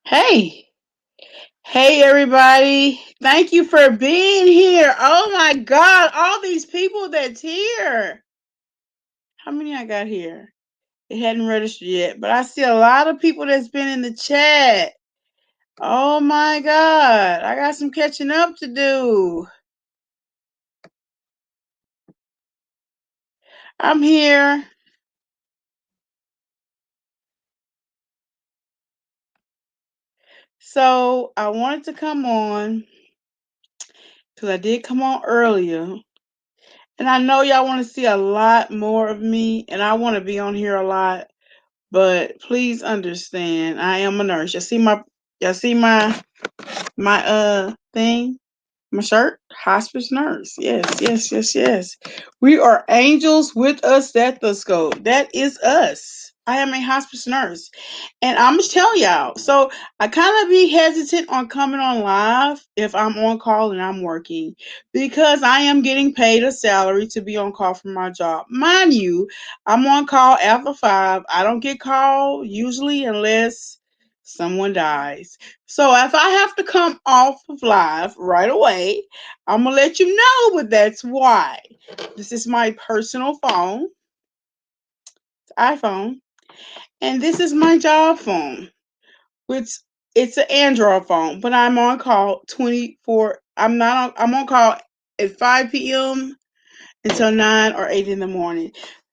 Hey, hey, everybody. Thank you for being here. Oh my God, all these people that's here. How many I got here? It hadn't registered yet, but I see a lot of people that's been in the chat. Oh my God, I got some catching up to do. I'm here. So I wanted to come on because I did come on earlier. And I know y'all want to see a lot more of me, and I want to be on here a lot. But please understand, I am a nurse. You see my thing? My shirt? Hospice nurse. Yes, yes, yes, yes. We are angels with a stethoscope. That is us. I am a hospice nurse. And I'm just telling y'all. So I kind of be hesitant on coming on live if I'm on call and I'm working because I am getting paid a salary to be on call for my job. Mind you, I'm on call after 5. I don't get called usually unless someone dies. So if I have to come off of live right away, I'm going to let you know, but that's why. This is my personal phone, iPhone, and this is my job phone, which it's an Android phone, but I'm on call 24. I'm on call at 5 p.m. until 9 or 8 in the morning.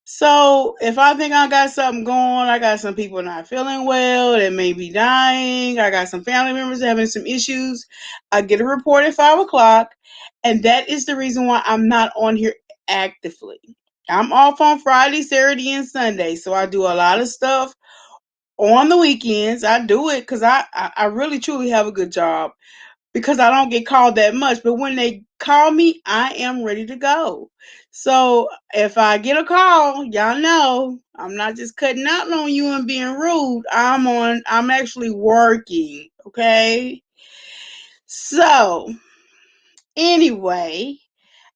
So if I think I got something going, I got some people not feeling well, that may be dying, I got some family members having some issues, I get a report at 5 o'clock, and that is the reason why I'm not on here actively. I'm off on Friday, Saturday, and Sunday, so I do a lot of stuff on the weekends. I do it because I really truly have a good job because I don't get called that much. But when they call me, I am ready to go. So if I get a call, y'all know I'm not just cutting out on you and being rude. I'm actually working. Okay. So anyway,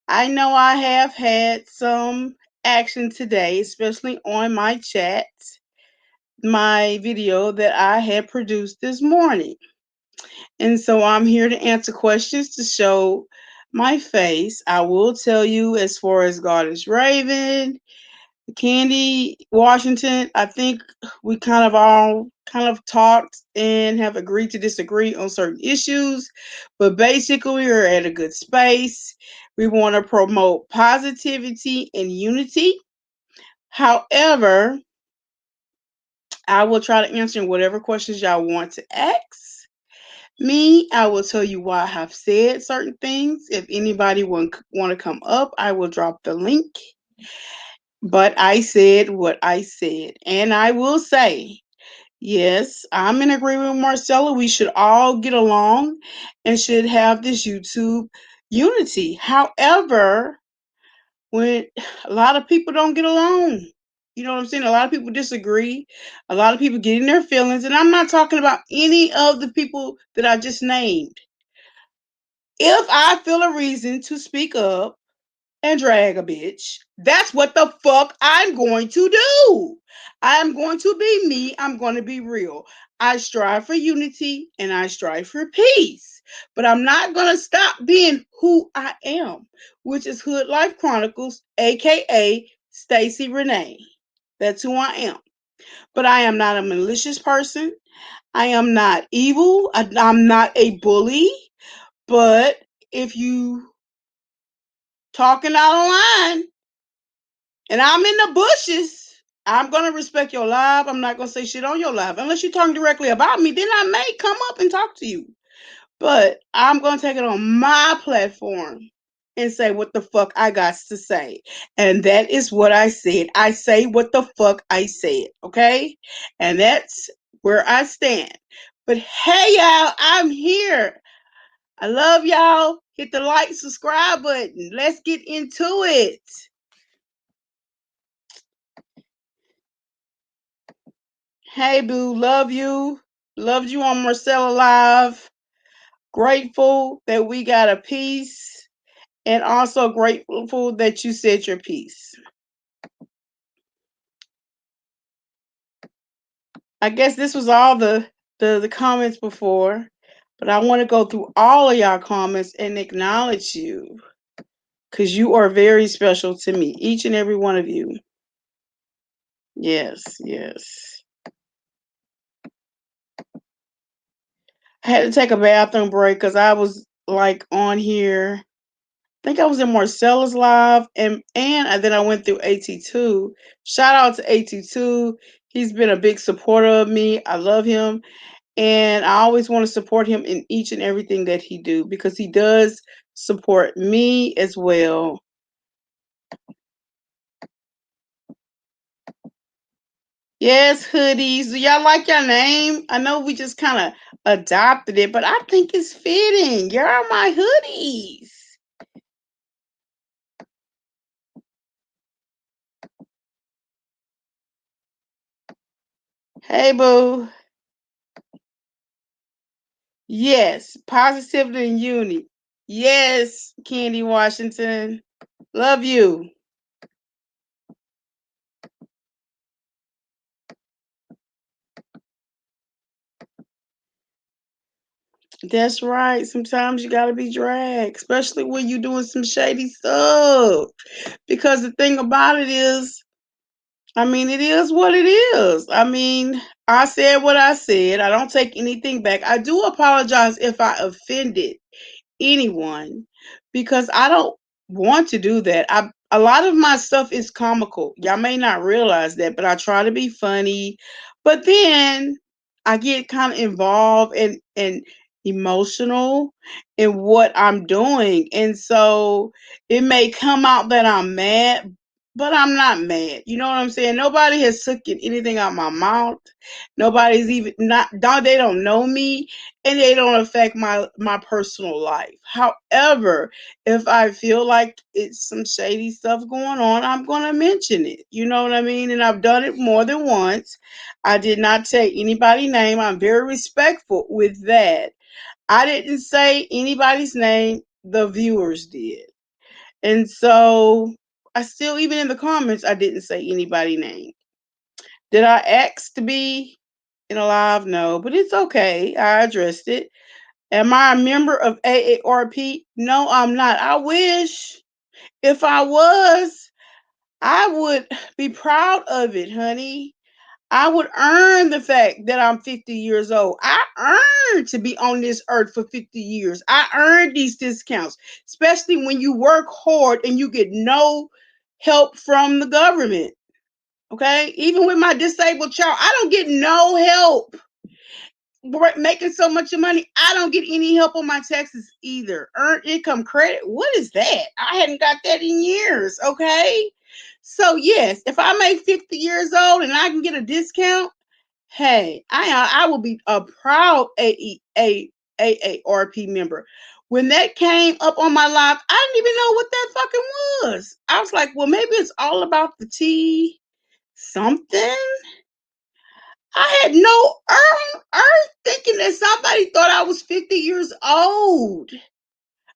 I know I have had some action today, especially on my chat, my video that I had produced this morning. And so I'm here to answer questions to show my face. I will tell you, as far as God is Raven, Candy Washington, I think we kind of all kind of talked and have agreed to disagree on certain issues, but basically we're at a good space. We want to promote positivity and unity. However, I will try to answer whatever questions y'all want to ask. Me, I will tell you why I have said certain things. If anybody want to come up, I will drop the link. But I said what I said. And I will say, yes, I'm in agreement with Marcella. We should all get along and should have this YouTube unity. However, when a lot of people don't get along, you know what I'm saying? A lot of people disagree. A lot of people get in their feelings. And I'm not talking about any of the people that I just named. If I feel a reason to speak up and drag a bitch, that's what the fuck I'm going to do. I'm going to be me. I'm going to be real. I strive for unity and I strive for peace. But I'm not going to stop being who I am, which is Hood Life Chronicles, aka Stacy Renee. That's who I am. But I am not a malicious person. I am not evil. I'm not a bully. But if you talking out of line and I'm in the bushes, I'm gonna respect your life. I'm not gonna say shit on your life unless you're talking directly about me. Then I may come up and talk to you, but I'm gonna take it on my platform and say what the fuck I got to say, and that is what I said. I say what the fuck I said, okay, and that's where I stand. But hey, y'all, I'm here. I love y'all. Hit the like, subscribe button. Let's get into it. Hey, boo. Love you. Loved you on Marcella Live. Grateful that we got a piece. And also grateful that you said your piece. I guess this was all the comments before, but I want to go through all of y'all comments and acknowledge you because you are very special to me, each and every one of you. Yes, yes. I had to take a bathroom break because I was like on here. I think I was in Marcella's live, and then I went through AT2. Shout out to AT2. He's been a big supporter of me. I love him, and I always want to support him in each and everything that he do because he does support me as well. Yes, hoodies. Do y'all like your name? I know we just kind of adopted it, but I think it's fitting. You're my hoodies. Hey, boo. Yes, positivity and unity. Yes, Candy Washington. Love you. That's right. Sometimes you gotta be dragged, especially when you're doing some shady stuff. Because the thing about it is, I mean, it is what it is. I mean, I said what I said. I don't take anything back. I do apologize if I offended anyone because I don't want to do that. A lot of my stuff is comical. Y'all may not realize that, but I try to be funny. But then I get kind of involved and emotional in what I'm doing. And so it may come out that I'm mad, but I'm not mad. You know what I'm saying? Nobody has taken anything out my mouth. Nobody's even not they don't know me and they don't affect my personal life. However, if I feel like it's some shady stuff going on, I'm going to mention it. You know what I mean? And I've done it more than once. I did not take anybody's name. I'm very respectful with that. I didn't say anybody's name. The viewers did. And so I still, even in the comments, I didn't say anybody's name. Did I ask to be in a live? No, but it's okay. I addressed it. Am I a member of AARP? No, I'm not. I wish if I was, I would be proud of it, honey. I would earn the fact that I'm 50 years old. I earned to be on this earth for 50 years. I earned these discounts, especially when you work hard and you get no help from the government. Okay? Even with my disabled child, I don't get no help making so much money. I don't get any help on my taxes either. Earned income credit. What is that? I hadn't got that in years. Okay. So yes, if I make 50 years old and I can get a discount, hey, I will be a proud AARP member. When that came up on my life, I didn't even know what that fucking was. I was like, well, maybe it's all about the tea something. I had no earth thinking that somebody thought I was 50 years old.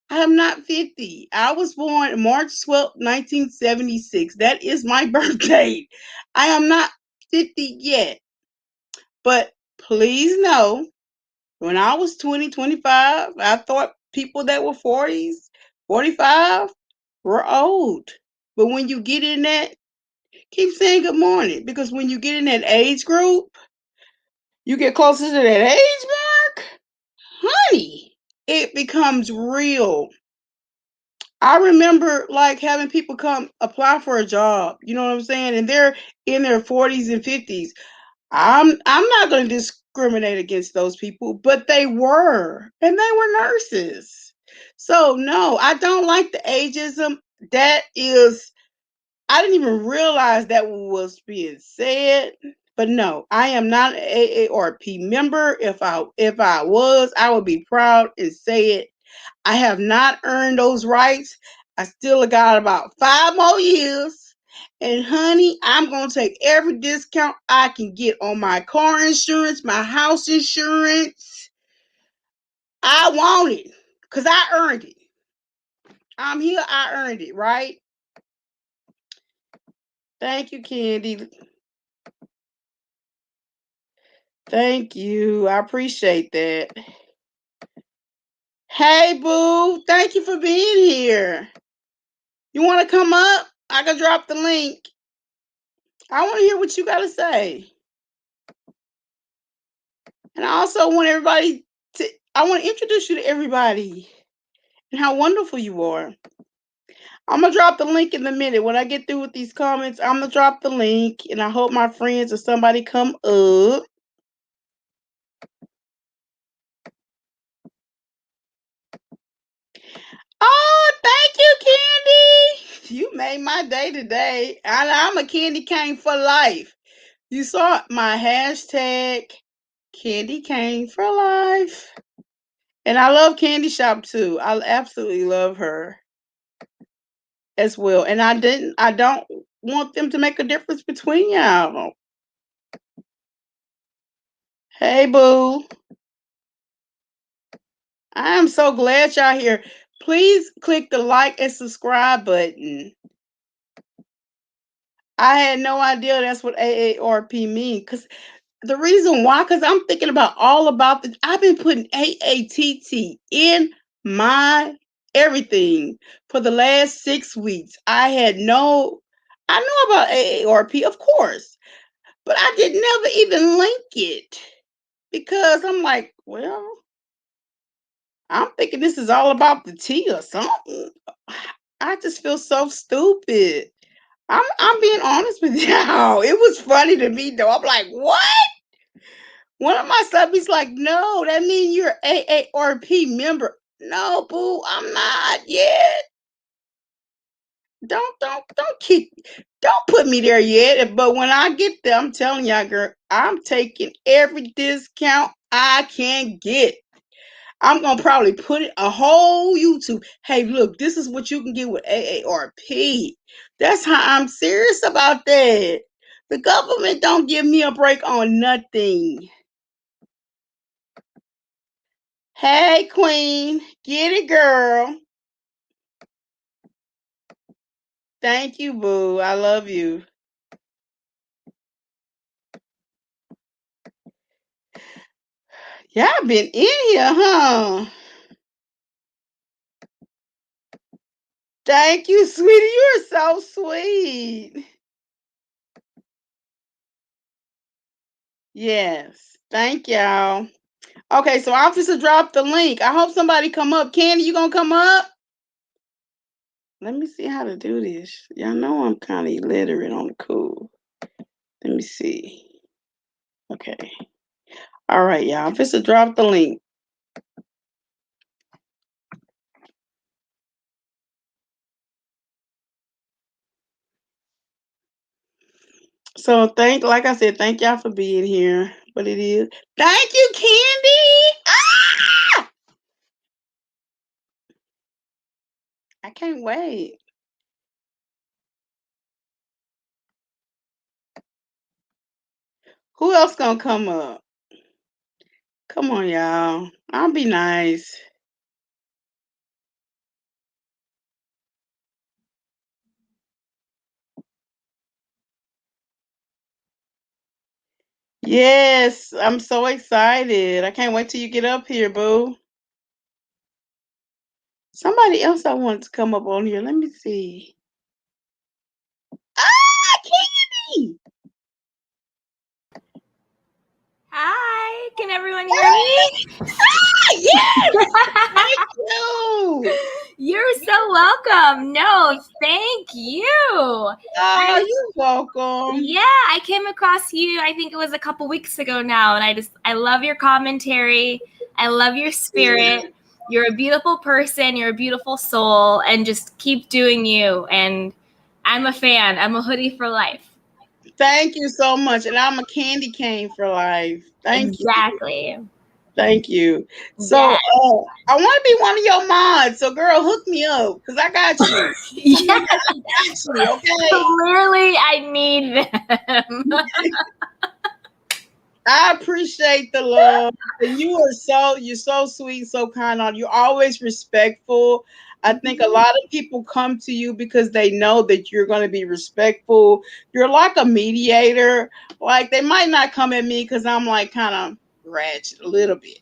I am not 50. I was born March 12th, 1976. That is my birth date. I am not 50 yet. But please know, when I was 20, 25, I thought people that were 40s, 45 were old. But when you get in that, keep saying good morning because when you get in that age group, you get closer to that age mark, honey, it becomes real. I remember like having people come apply for a job, you know what I'm saying? And they're in their 40s and 50s. I'm not going to discriminate against those people, but they were, and they were nurses. So no, I don't like the ageism. That is, I didn't even realize that was being said. But no, I am not an AARP member. If I was, I would be proud and say it. I have not earned those rights. I still got about 5 more years. And honey, I'm gonna take every discount I can get on my car insurance, my house insurance. I want it because I earned it. I'm here, I earned it, right? Thank you, Candy. Thank you. I appreciate that. Hey, boo. Thank you for being here. You want to come up? I can drop the link. I want to hear what you got to say. And I also want everybody to, I want to introduce you to everybody and how wonderful you are. I'm going to drop the link in a minute. When I get through with these comments, I'm going to drop the link and I hope my friends or somebody come up. Oh, thank you, Candy. You made my day today. I'm a candy cane for life. You saw my hashtag candy cane for life. And I love Candy Shop too. I absolutely love her as well. And I don't want them to make a difference between y'all. Hey boo. I am so glad y'all here. Please click the like and subscribe button. I had no idea that's what AARP means. Because the reason why, because I'm thinking about I've been putting AATT in my everything for the last 6 weeks. I know about AARP, of course, but I did never even link it because I'm like, well, I'm thinking this is all about the tea or something. I just feel so stupid. I'm being honest with y'all. It was funny to me though. I'm like, what? One of my subbies like, no, that means you're AARP member. No, boo, I'm not yet. Don't put me there yet. But when I get there, I'm telling y'all, girl, I'm taking every discount I can get. I'm gonna probably put it a whole YouTube. Hey, look, this is what you can get with AARP. That's how I'm serious about that. The government don't give me a break on nothing. Hey, Queen, get it, girl. Thank you, boo. I love you. Y'all been in here, huh? Thank you, sweetie. You're so sweet. Yes. Thank y'all. Okay, so officer dropped the link. I hope somebody come up. Candy, you gonna come up? Let me see how to do this. Y'all know I'm kind of illiterate on the cool. Let me see. Okay. All right, y'all. Officer dropped the link. So like I said, thank y'all for being here. But it is. Thank you, Candy. Ah! I can't wait. Who else gonna come up? Come on, y'all. I'll be nice. Yes, I'm so excited. I can't wait till you get up here, boo. Somebody else I wanted to come up on here. Let me see. Ah, Candy! Hi, can everyone hear me? Ah, yes! Thank you! You're so welcome. No, thank you. Oh, you're welcome. Yeah, I came across you, I think it was a couple weeks ago now, and I love your commentary. I love your spirit. You're a beautiful person. You're a beautiful soul, and just keep doing you. And I'm a fan. I'm a hoodie for life. Thank you so much. And I'm a candy cane for life. Thank you. Exactly. Thank you. So Yeah. I want to be one of your mods. So girl, hook me up because I got you. Yeah. I got you, okay? Clearly, I need them. I appreciate the love. And you're so sweet, so kind. You're always respectful. I think a lot of people come to you because they know that you're going to be respectful. You're like a mediator. Like they might not come at me because I'm like kind of ratchet a little bit.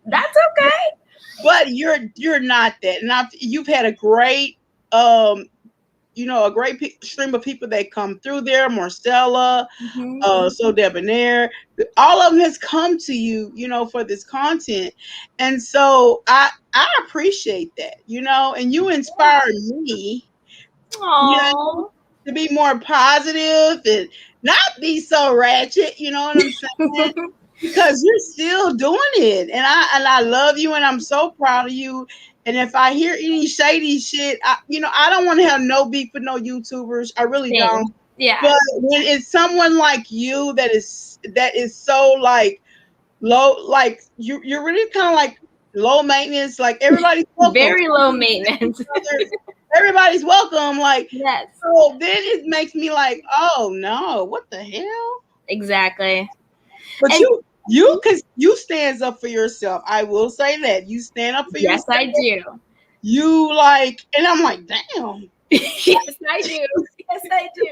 That's okay. But you're not that, and you've had a great a great stream of people that come through there. Marcella, Mm-hmm. so debonair, all of them has come to you, for this content, and so I appreciate that, and you inspire me, you know, Oh. to be more positive and not be so ratchet. You know what I'm saying? Because you're still doing it, and I love you, and I'm so proud of you. And if I hear any shady shit, I don't want to have no beef with no YouTubers. I really don't. Same. Yeah. But when it's someone like you that is so like low, like you're really kind of like low maintenance. Like everybody's welcome. Very low maintenance. Everybody's welcome. Like Yes. so, then it makes me like, oh no, what the hell? Exactly. But And you stands up for yourself. I will say that you stand up for yes, yourself. I do. You like, and I'm like, damn. Yes, I do. Yes, I do.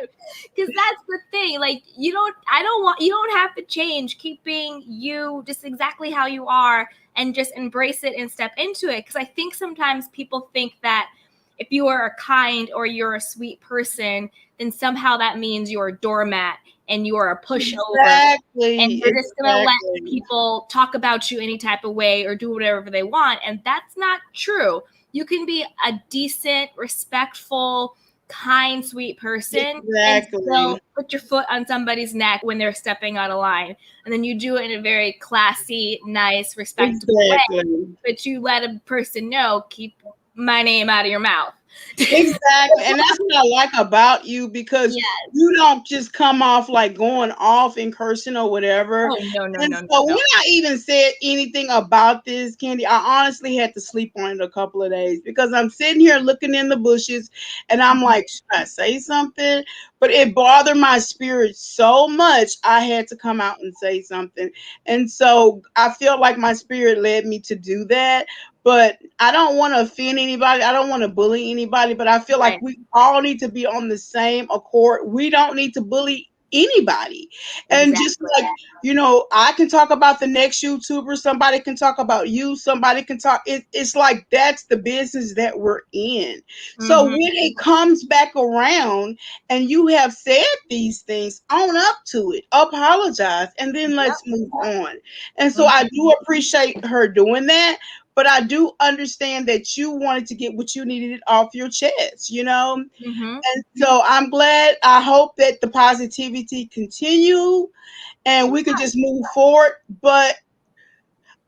Because that's the thing. Like, you don't have to change. Keep being you just exactly how you are and just embrace it and step into it. Because I think sometimes people think that if you are a kind or you're a sweet person, then somehow that means you're a doormat and you are a pushover. And Exactly. you're just going to let Exactly. people talk about you any type of way or do whatever they want. And that's not true. You can be a decent, respectful, kind, sweet person and still Exactly. put your foot on somebody's neck when they're stepping out of line. And then you do it in a very classy, nice, respectable way. Exactly. But you let a person know, keep my name out of your mouth. Exactly. And that's what I like about you, because Yes. you don't just come off like going off in cursing or whatever. Oh, no, no, And no, no, so when no. I even said anything about this, Candy, I honestly had to sleep on it a couple of days, because I'm sitting here looking in the bushes and I'm like, should I say something? But it bothered my spirit so much, I had to come out and say something. And so I feel like my spirit led me to do that. But I don't want to offend anybody. I don't want to bully anybody. But I feel like Right. we all need to be on the same accord. We don't need to bully anybody. And just Exactly. like, I can talk about the next YouTuber. Somebody can talk about you. Somebody can talk. It's like that's the business that we're in. So Mm-hmm. when it comes back around and you have said these things, own up to it, apologize, and then Yep. let's move on. And so I Mm-hmm. do appreciate her doing that, but I do understand that you wanted to get what you needed off your chest. Mm-hmm. And so I'm glad. I hope that the positivity continue and we can just move forward. But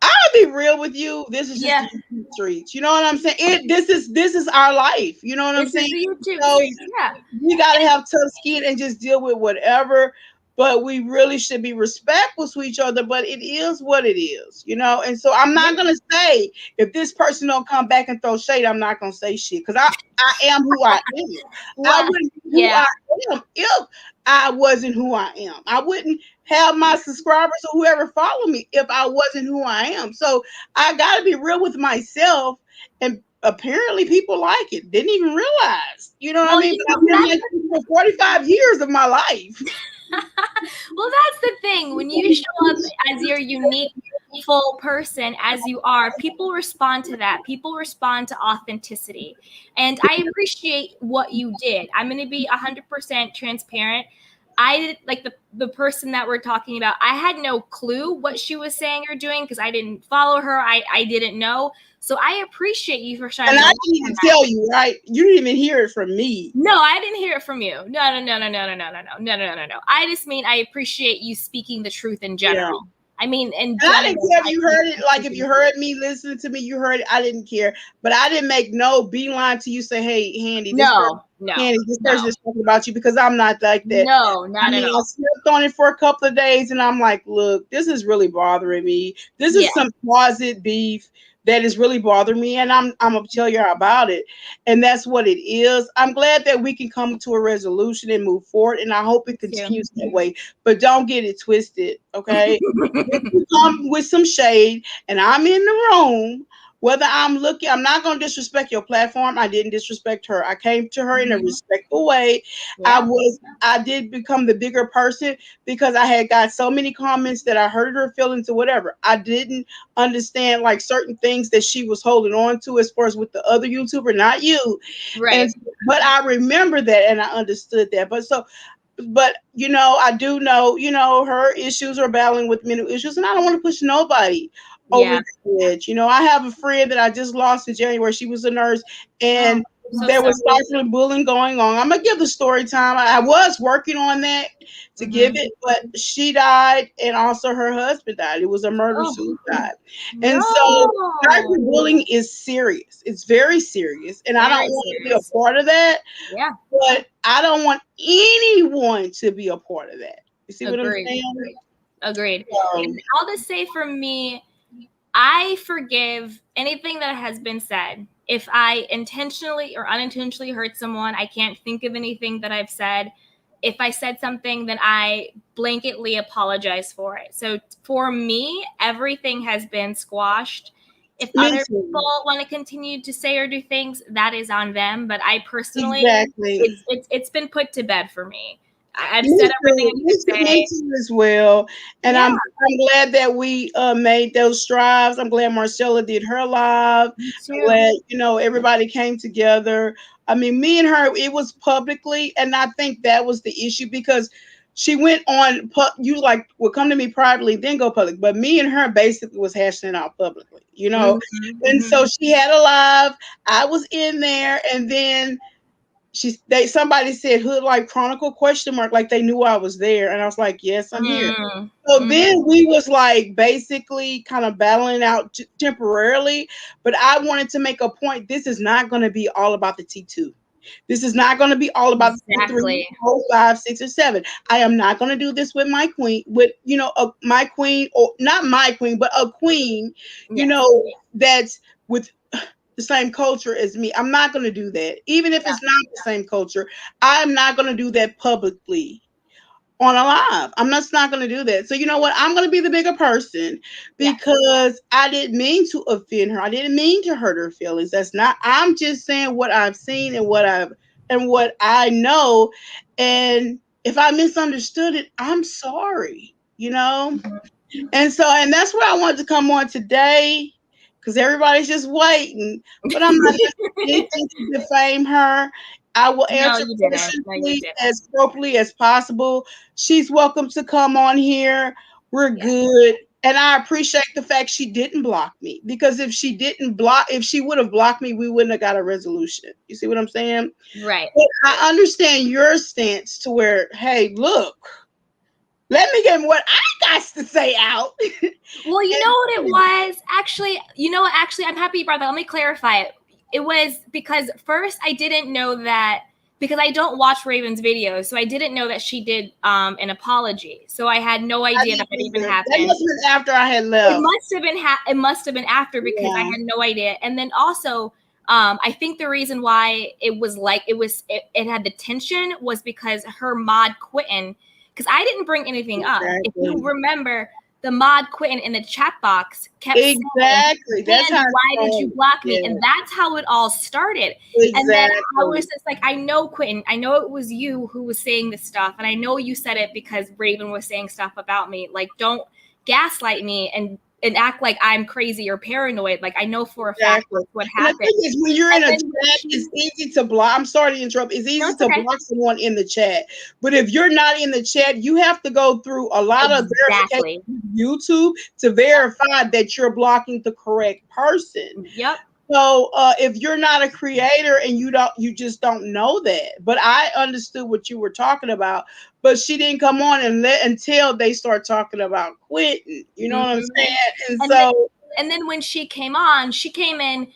I'll be real with you. This is just the Yeah. YouTube streets. You know what I'm saying? This is our life. You know what I'm This is saying? the YouTube So streets. Yeah. we gotta And have tough skin and just deal with whatever. But we really should be respectful to each other. But it is what it is. And so I'm yeah. not gonna say, if this person don't come back and throw shade, I'm not gonna say shit, because I am who I am. I Well, wouldn't be who yeah. I am if I wasn't who I am. I wouldn't have my subscribers or whoever follow me if I wasn't who I am. So I gotta be real with myself, and apparently people like it. Didn't even realize. You know what I Well, mean? But I've been like this for 45 years of my life. well, that's the thing. When you show up as your unique, full person, as you are, people respond to that. People respond to authenticity. And I appreciate what you did. I'm going to be 100% transparent. I like the person that we're talking about. I had no clue what she was saying or doing because I didn't follow her. I didn't know. So I appreciate you for And shining I a light didn't on even that. tell you, right? You didn't even hear it from me. No, I didn't hear it from you. No. I just mean I appreciate you speaking the truth in Yeah. general. I mean, in And I didn't general, care if I you think heard it. Like, if you heard me listening to me, you heard it. I didn't care. But I didn't make no beeline to you, say, hey, no, Handy, this person no, is talking about you, because I'm not like that. no, I not at mean, I all. slept on it for a couple of days and I'm like, look, this is really bothering me. This Yeah, is some closet beef that is really bothering me. And I'm gonna tell you about it. And that's what it is. I'm glad that we can come to a resolution and move forward. And I hope it continues that way. But don't get it twisted, okay? If you come with some shade and I'm in the room, Whether I'm looking, I'm not going to disrespect your platform. I didn't disrespect her. I came to her in a Mhm. respectful way. Yeah. I did become the bigger person because I had got so many comments that I hurt her feelings or whatever. I didn't understand like certain things that she was holding on to as far as with the other YouTuber, not you. And Right. but I remember that and I understood that. But I do know, her issues are battling with mental issues, and I don't want to push nobody over Yeah. the edge. I have a friend that I just lost in January. She was a nurse, Oh, and I'm so there was sorry. sexual bullying going on. I'm gonna give the story time. I was working on that to give Mhm. it, but she died, and also her husband died. It was a murder Oh, suicide, and so no. cyberbullying is serious. It's very serious, and I don't Very want to be a serious. part of that. Yeah. But I don't want anyone to be a part of that. You see what I'm Agreed. saying? Agreed. Um, And I'll just say for me, I forgive anything that has been said. If I intentionally or unintentionally hurt someone, I can't think of anything that I've said. If I said something, then I blanketly apologize for it. So for me, everything has been squashed. If other mentally, people want to continue to say or do things, that is on them. But I personally, exactly. it's been put to bed for me. I've Me said everything too. I need Me to too, say. me too as well. And Yeah, I'm glad that we made those strives. I'm glad Marcella did her live. me I'm too. glad everybody came together. I mean, me and her, it was publicly, and I think that was the issue because she went on. You like would come to me privately, then go public. But me and her basically was hashing it out publicly. And so Mm-hmm. she had a live. I was in there, and then somebody said Hood Life Chronicle question mark, like they knew I was there, and I was like, yes, I'm here. Mm-hmm. So Mm-hmm. then we was like basically kind of battling out temporarily, but I wanted to make a point. This is not going to be all about the T2. This is not going to be all about the three, Exactly. four, five, six, or seven. I am not going to do this with my queen, with my queen, or not my queen, but a queen, Yes. that's with the same culture as me. I'm not going to do that. Even if Yeah. it's not the same culture, I'm not going to do that publicly on a live. I'm just not going to do that. So you know what? I'm going to be the bigger person Yes. because I didn't mean to offend her. I didn't mean to hurt her feelings. That's not. I'm just saying what I've seen and what I know. And if I misunderstood it, I'm sorry. Mhm. And that's where I wanted to come on today because everybody's just waiting. But I'm not doing anything to defame her. I will No, answer you didn't. questions No, you didn't. as appropriately as possible. She's welcome to come on here. We're Yeah. good. And I appreciate the fact she didn't block me because if she would have blocked me, we wouldn't have got a resolution. You see what I'm saying? Right. But I understand your stance to where, hey, look, let me get what I got to say out. Well, you know what it was? Actually, you know what? Actually, I'm happy you brought that. Let me clarify it. It was because first I didn't know that because I don't watch Raven's videos, so I didn't know that she did an apology. So I had no I idea that didn't had even either. That happened. must have been after I had It left. must have been it must have been after because I Yeah, had no idea. And then also, I think the reason why it was like it had the tension was because her mod quitting because I didn't bring anything up. If you exactly. remember, the mod quitting in the chat box kept saying, Exactly. That's how "Candy, it why did you started. block me?" Yeah, And that's how it all started. And then I was exactly. just like, I know, Quentin, I know it was you who was saying this stuff, and I know you said it because Raven was saying stuff about me. Like, don't gaslight me and act like I'm crazy or paranoid. Like, I know for a fact Exactly. what And the happened. thing is, when you're in And a then when chat, it's easy to block. I'm sorry to interrupt. It's no, easy it's to okay. block someone in the chat. But if you're not in the chat, you have to go through a lot of verification Exactly. with YouTube to verify that you're blocking the correct person. Yep. So if you're not a creator and you just don't know that. But I understood what you were talking about. But she didn't come on until they start talking about quitting. You know what I'm Mm-hmm. saying? And And then so and then when she came on, she came in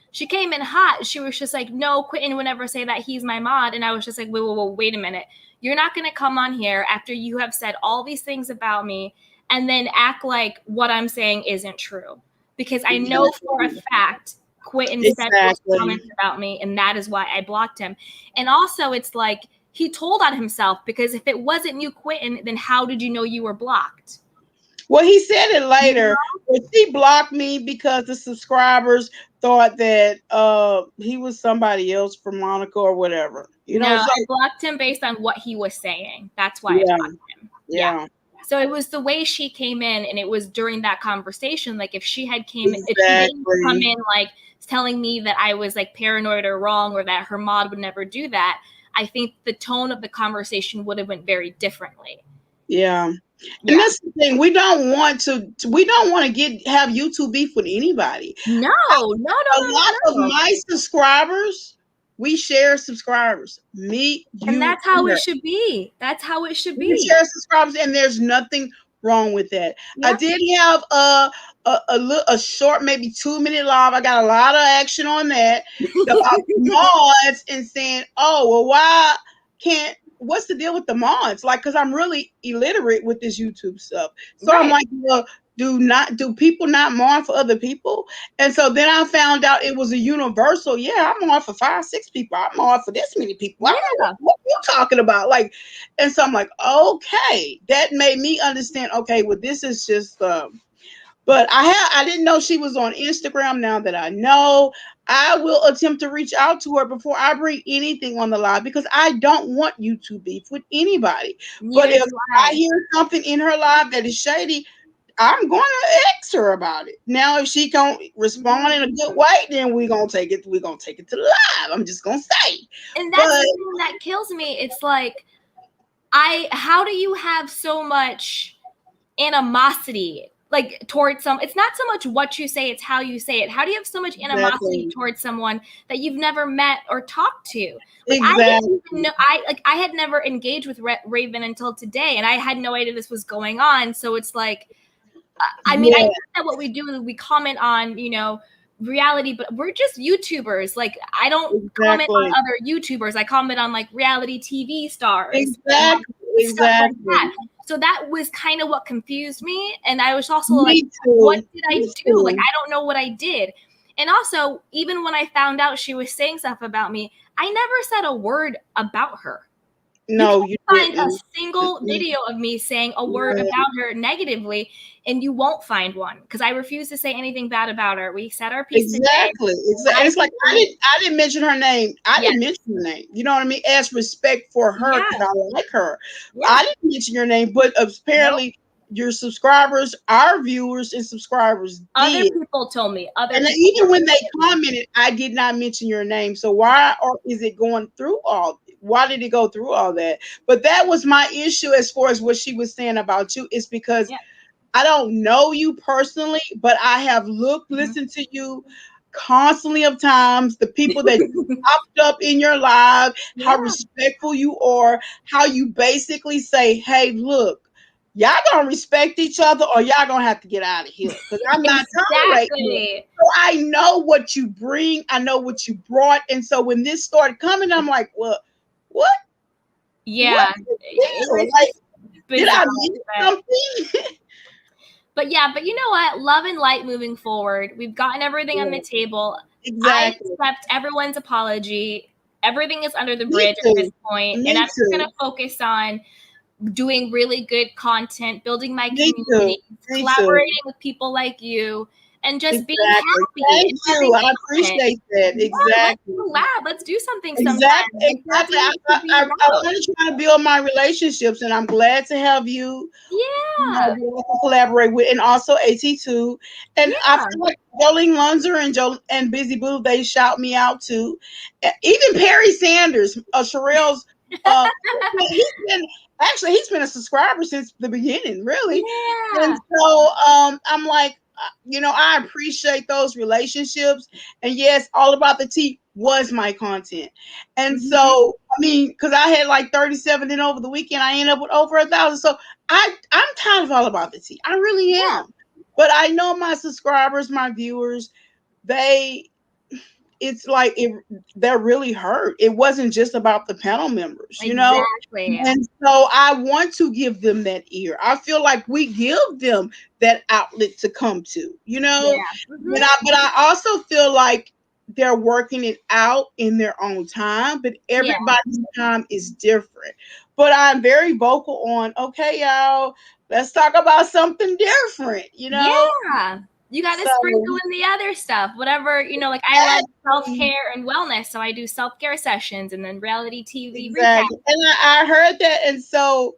hot. She was just like, "No, Quentin would never say that he's my mod." And I was just like, wait a minute. You're not going to come on here after you have said all these things about me and then act like what I'm saying isn't true. Because I know for a fact Quentin said those exactly. comments about me, and that is why I blocked him. And also, it's like he told on himself because if it wasn't you, Quentin, then how did you know you were blocked? Well, he said it You later, know? but she blocked me because the subscribers thought that he was somebody else from Monica or whatever. You know, No, so I blocked him based on what he was saying. That's why I yeah, blocked him. Yeah. yeah, So it was the way she came in, and it was during that conversation. Like if she didn't come exactly. in like telling me that I was like paranoid or wrong, or that her mod would never do that, I think the tone of the conversation would have went very differently. Yeah. And Yeah. that's the thing. We don't want to have YouTube beef with anybody. No, no, no, A no, lot of no, no. my subscribers, we share subscribers. Me, And you, that's how and it her. should be. That's how it should We be. share subscribers, and there's nothing wrong with that. I Yeah. did have a short, maybe 2 minute live. I got a lot of action on that about mods and saying, "Oh, well, why can't? What's the deal with the mods? Like, because I'm really illiterate with this YouTube stuff. So I'm Right. like, well, do people not mod for other people? And so then I found out it was a universal. Yeah, I'm on for 5, 6 people. I'm on for this many people. I don't know Yeah. what you talking about. Like, and so I'm like, okay, that made me understand. Okay, well, this is just. But I didn't know she was on Instagram. Now that I know, I will attempt to reach out to her before I bring anything on the live because I don't want you to beef with anybody. But Neither if do I I. hear something in her live that is shady, I'm going to ask her about it. Now, if she don't respond in a good way, then we're gonna take it. We're gonna take it to the live. I'm just gonna say. And But that's the thing that kills me. It's like how do you have so much animosity like towards it's not so much what you say, it's how you say it. How do you have so much animosity exactly, towards someone that you've never met or talked to? Like I didn't even exactly, know, I had never engaged with Raven until today, and I had no idea this was going on. So it's like I mean, I yeah, get that what we do is we comment on, reality, but we're just YouTubers. Like, I don't comment on exactly, other YouTubers. I comment on like reality TV stars and exactly, stuff like that. exactly. So that was kind of what confused me. And I was also like, Me what too. did Me I do? Like, too. I don't know what I did. And also, even when I found out she was saying stuff about me, I never said a word about her. You No, can't you find a didn't. single Mm-mm. video of me saying a word No, about her negatively, and you won't find one because I refuse to say anything bad about her. We said our piece today. exactly. Exactly. I It's like believe, I didn't mention her name. I yes, didn't mention her name. You know what I mean? As respect for her because yeah, I like her. yeah. I didn't mention your name, but Nope. apparently your subscribers, our viewers and subscribers Other did. people told me. Other And people even told when they me. commented, I did not mention your name. So why or is it going through all? Why did it go through all that? But that was my issue as far as what she was saying about you. Is because Yeah. I don't know you personally, but I have looked, Mhm. listened to you constantly of times, the people that you popped up in your life, how Yeah. respectful you are, how you basically say, hey, look, y'all gonna respect each other or y'all gonna have to get out of here because I'm not tolerating it. Exactly. So I know what you bring, I know what you brought. And so when this started coming, I'm like, well, what? What's Yeah. the It deal? was Like, just did bizarre. I miss But something? But yeah, but you know what? Love and light moving forward. We've gotten everything on Yeah, the table. I exactly. accept everyone's apology. Everything is under the Me bridge at too. this point, and Me I'm just going too. to focus on doing really good content, building my Me too. community, Me too. collaborating with people like you, and just being Exactly. happy Thank and you. having I fun. appreciate that. Yeah, let's Exactly. collab. Let's do something sometime. Exactly. Like that's Exactly. what it should be I about. want to try to build my relationships, and I'm glad to have you. Yeah. You know, to collaborate with, and also AT2. And I Yeah. feel like Jolene Lunzer and Busy Boo, they shout me out too. Even Perry Sanders, Sherelle's. Uh, he's been a subscriber since the beginning, really. And Yeah. so I'm like, I appreciate those relationships. And yes, All About the Tea was my content. And Mhm. so, I mean, because I had like 37, then over the weekend, I ended up with over 1,000. So I'm tired of All About the Tea. I really Yeah. am. But I know my subscribers, my viewers, they it's like they're really hurt. It wasn't just about the panel members, Exactly. and so I want to give them that ear. I feel like we give them that outlet to come to, Yeah. Mhm. but I also feel like they're working it out in their own time, but Yeah. everybody's time is different. but I'm very vocal on, okay, y'all, let's talk about something different, you know? Yeah. You got to So, sprinkle in the other stuff, whatever, like I love self exactly, care and wellness. So I do self care sessions and then reality TV recap. exactly. And I heard that. And so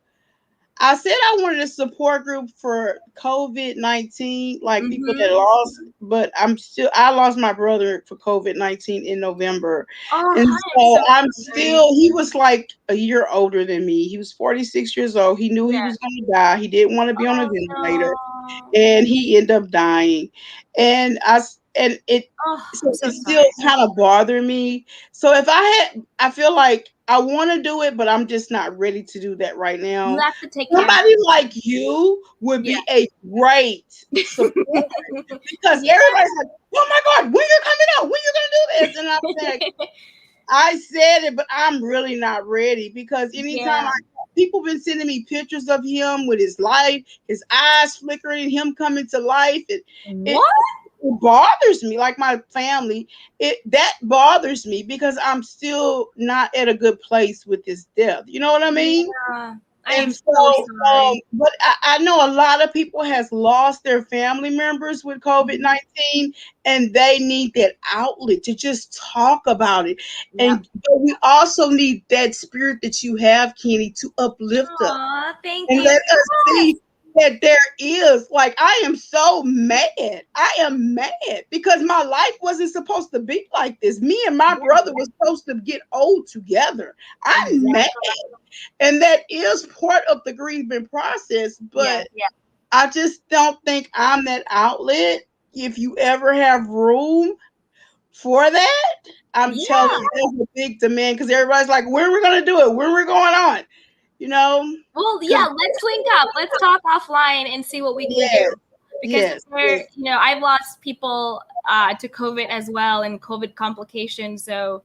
I said I wanted a support group for COVID-19, like people that Mm-hmm. lost, but I lost my brother for COVID-19 in November. Oh, And I'm so so I'm sorry. still, he was like a year older than me. He was 46 years old. He knew he Yeah. was going to die. He didn't want to be on a Oh, ventilator, no. and he ended up dying. And it, Oh, so I'm so it still sorry. kind of bothered me. So I feel like I want to do it, but I'm just not ready to do that right You now. have to take care of Somebody like you would Yeah. be a great support, because Yeah. everybody's like, "Oh my God, when you're coming out? When you're gonna do this?" And I'm like, I said it, but I'm really not ready, because anytime Yeah. people been sending me pictures of him with his life, his eyes flickering, him coming to life, and it What? it bothers me. Like my family, it that bothers me because I'm still not at a good place with his death. You know what I mean? Yeah. I am And so so, sorry. but I know a lot of people has lost their family members with Mhm. COVID-19, and they need that outlet to just talk about it. Yep. And but we also need that spirit that you have, Kenny, to uplift us Aw, thank and you. let us Yes. see that there is, like, I am so mad. I am mad because my life wasn't supposed to be like this. Me and my Yeah, brother was supposed to get old together. I'm mad. exactly. And that is part of the grieving process, Yeah, but yeah, I just don't think I'm that outlet. If you ever have room for that, I'm telling yeah. you, there's a big demand, because everybody's like, when are we going to do it? When are we going on? You know? Well, Because, yeah, let's link up. Let's talk offline and see what we can do. yes, Because yes, yes. I've lost people to COVID as well and COVID complications. So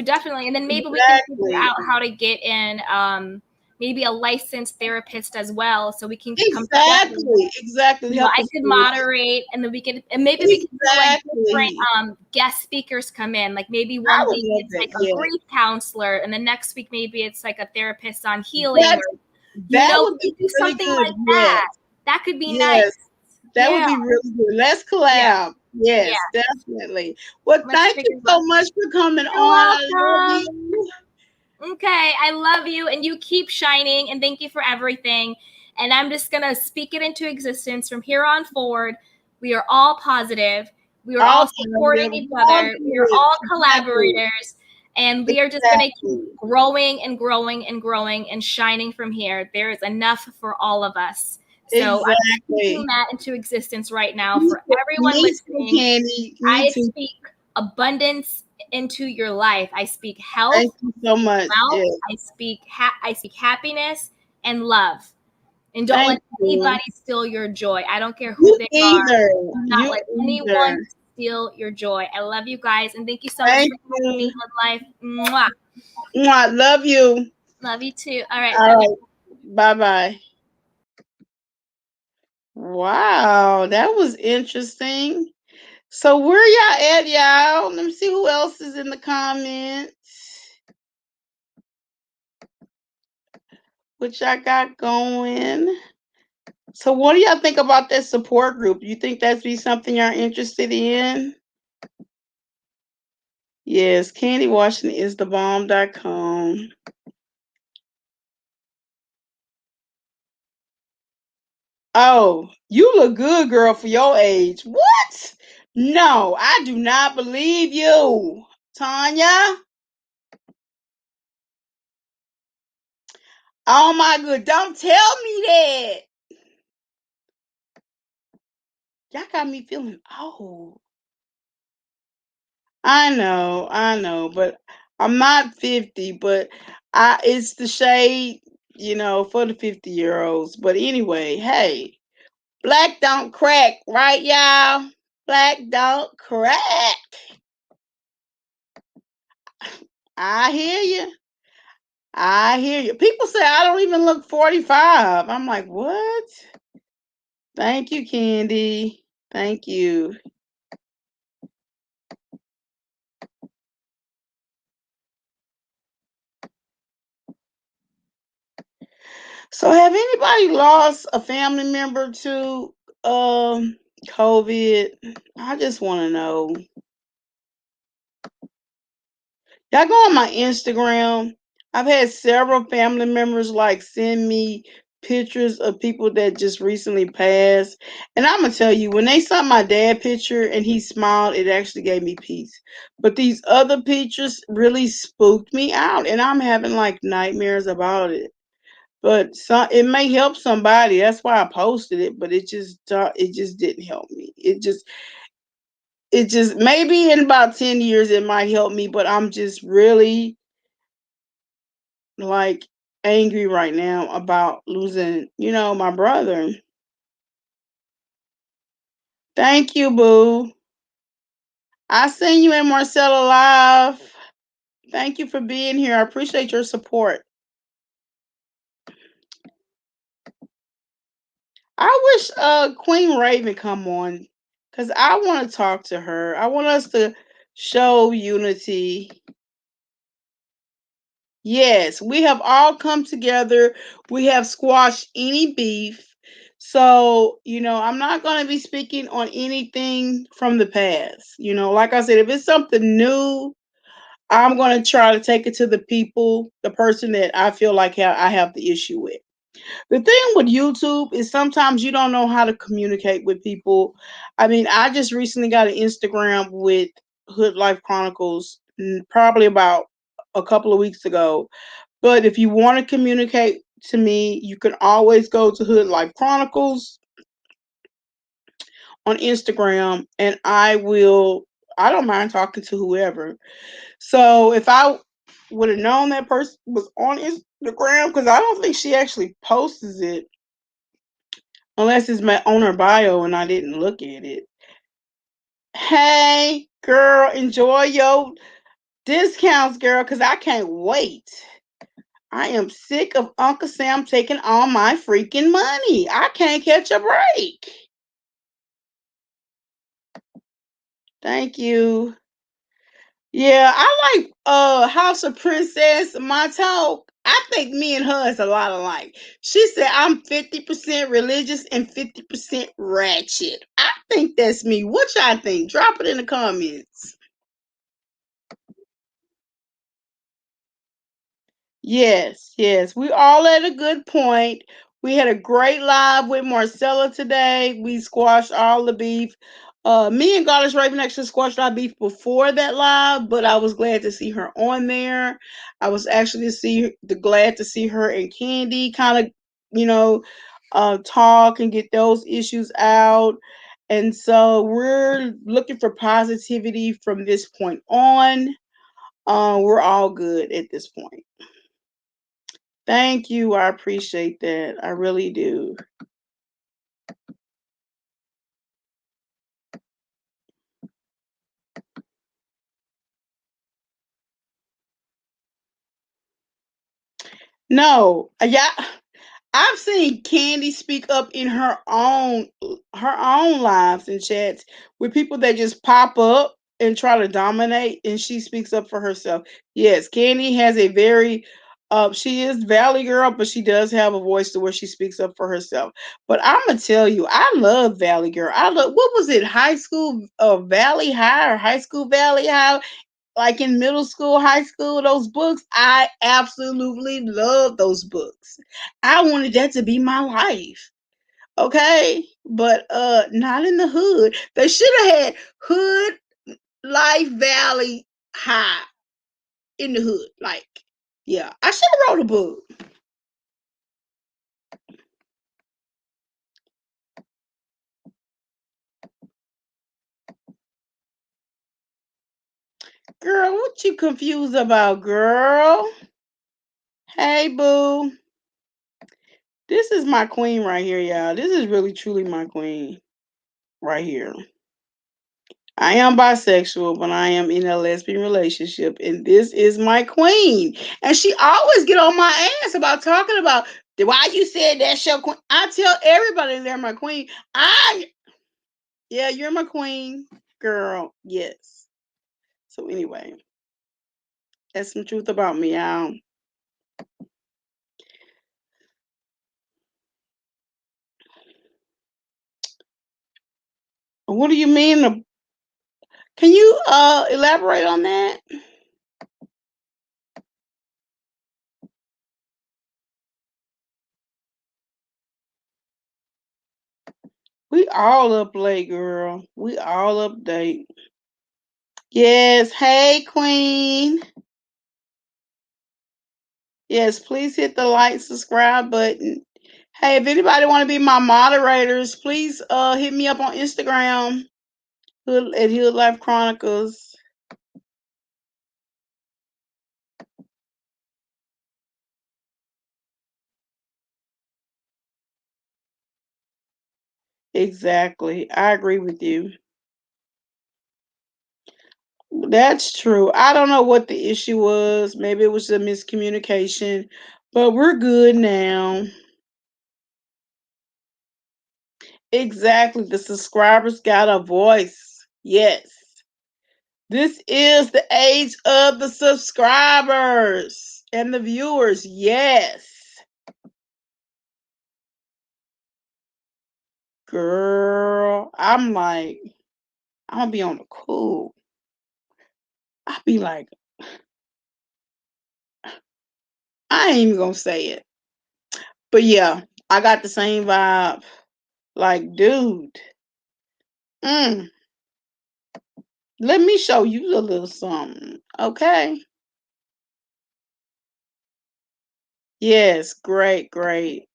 definitely, and then maybe we can figure Exactly. out how to get in maybe a licensed therapist as well, so we can come together. Exactly. Exactly. Help I us could through it. moderate, and then maybe we can do like different Exactly. guest speakers come in. Like maybe I one would week love it's that. like a Yeah. grief counselor, and the next week maybe it's like a therapist on healing, That or that would we be do really something good. like Yes. that. That could be nice. Yes. That would Yeah, be really good. Let's yeah, collab. yeah. Yes, definitely. Well, Let's thank you figure it so out. much for coming You're on. I love welcome. you. Okay, I love you, and you keep shining, and thank you for everything. And I'm just gonna speak it into existence from here on forward. We are all positive. We are All all supporting positive. each All other. We are good. all Exactly. collaborators, and we are just gonna keep Exactly. growing and growing and growing and shining from here. There is enough for all of us. So I'm speaking Exactly. that into existence right now Me for too, everyone me too, listening. Candy. Me I too. speak abundance into your life. I speak health, Thank you I so speak much. wealth, Yes. I speak happiness and love. And don't Thank let you. anybody steal your joy. I don't care who You they are. either. Do not You let anyone either. steal your joy. I love you guys, and thank you so much Thank for helping me you. live life. Mwah. Mwah. Love you. Love you too. All right, All bye. right. Bye bye. Wow, that was interesting. So where y'all at, y'all? Let me see who else is in the comments. What y'all got going? So what do y'all think about that support group? You think that'd be something you're interested in? Yes, Candy Washington is the bomb.com. Oh, you look good, girl, for your age. What? No, I do not believe you. Tanya? Oh my god, don't tell me that. Y'all got me feeling old. I know, but I'm not 50, but I it's the shade, for the 50-year-olds. But anyway, hey, black don't crack, right, y'all? Black don't crack. I hear you. I hear you. People say I don't even look 45. I'm like, what? Thank you, Candy. Thank you. So, have anybody lost a family member to COVID? I just want to know. Y'all go on my Instagram. I've had several family members like send me pictures of people that just recently passed. And I'm gonna tell you, when they saw my dad picture and he smiled, it actually gave me peace. But these other pictures really spooked me out, and I'm having like nightmares about it. But it may help somebody. That's why I posted it. But it just didn't help me. It just maybe in about 10 years it might help me. But I'm just really like angry right now about losing, my brother. Thank you, boo. I seen you in Marcella Live. Thank you for being here. I appreciate your support. I wish Queen Raven come on because I want to talk to her. I want us to show unity. Yes, we have all come together. We have squashed any beef. So, I'm not going to be speaking on anything from the past. Like I said, if it's something new, I'm going to try to take it to the people, the person that I feel like I have the issue with. The thing with YouTube is sometimes you don't know how to communicate with people. I mean, I just recently got an Instagram with Hood Life Chronicles, probably about a couple of weeks ago. But if you want to communicate to me, you can always go to Hood Life Chronicles on Instagram, and I don't mind talking to whoever. So if I would have known that person was on Instagram, because I don't think she actually posts it unless it's on her bio and I didn't look at it. Hey, girl, enjoy your discounts, girl, because I can't wait. I am sick of Uncle Sam taking all my freaking money. I can't catch a break. Thank you. Yeah, I like House of Princess, my talk. I think me and her is a lot alike. She said I'm 50% religious and 50% ratchet. I think that's me. What y'all think? Drop it in the comments. Yes, yes. We all at a good point. We had a great live with Marcella today. We squashed all the beef. Me and Goddess Raven actually squashed our beef before that live, but I was glad to see her on there. I was actually glad to see her and Candy kind of, you know, talk and get those issues out. And so we're looking for positivity from this point on. We're all good at this point. Thank you. I appreciate that. I really do. No, yeah, I've seen Candy speak up in her own lives and chats with people that just pop up and try to dominate, and she speaks up for herself. Yes, Candy has a very she is Valley girl, but she does have a voice to where she speaks up for herself. But I'm gonna tell you, I love Valley girl. I love what was it, high school Valley High or high school Valley High? Like in middle school, high school, those books, I absolutely love those books. I wanted that to be my life. Okay? But not in the hood. They should have had Hood Life Valley High in the hood. Like, yeah, I should have wrote a book. Girl, what you confused about, girl? Hey, boo. This is my queen right here, y'all. This is really truly my queen right here. I am bisexual, but I am in a lesbian relationship, and this is my queen. And she always get on my ass about talking about why you said that's your queen. I tell everybody they're my queen. Yeah, you're my queen, girl. Yes. So anyway, that's some truth about me, y'all. What do you mean? Can you elaborate on that? We all up late, girl. We all update. Yes. Hey, Queen. Yes, please hit the like, subscribe button. Hey, if anybody want to be my moderators, please hit me up on Instagram at Hood Life Chronicles. Exactly. I agree with you. That's true. I don't know what the issue was. Maybe it was a miscommunication, but we're good now. Exactly. The subscribers got a voice. Yes. This is the age of the subscribers and the viewers. Yes. Girl, I'm like, I'm gonna be on the cool. I'll be like, I ain't even gonna say it. But yeah, I got the same vibe. Like, dude, mm, let me show you a little something. Okay. Yes, great, great.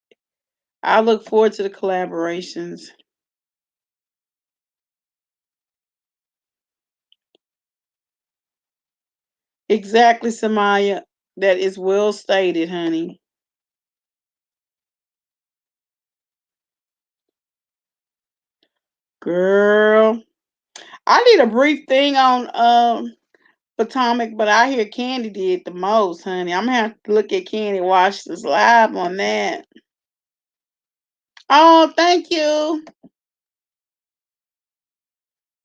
I look forward to the collaborations. Exactly, Samaya. That is well stated, honey. Girl. I need a brief thing on Potomac, but I hear Candy did the most, honey. I'm gonna have to look at Candy watch this live on that. Oh, thank you.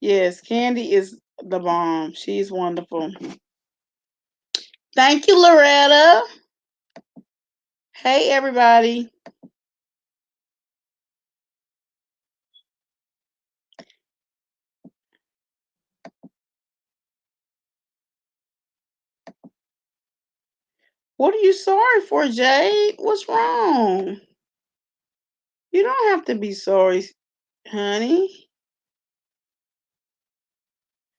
Yes, Candy is the bomb. She's wonderful. Thank you, Loretta. Hey, everybody. What are you sorry for, Jade? What's wrong? You don't have to be sorry, honey.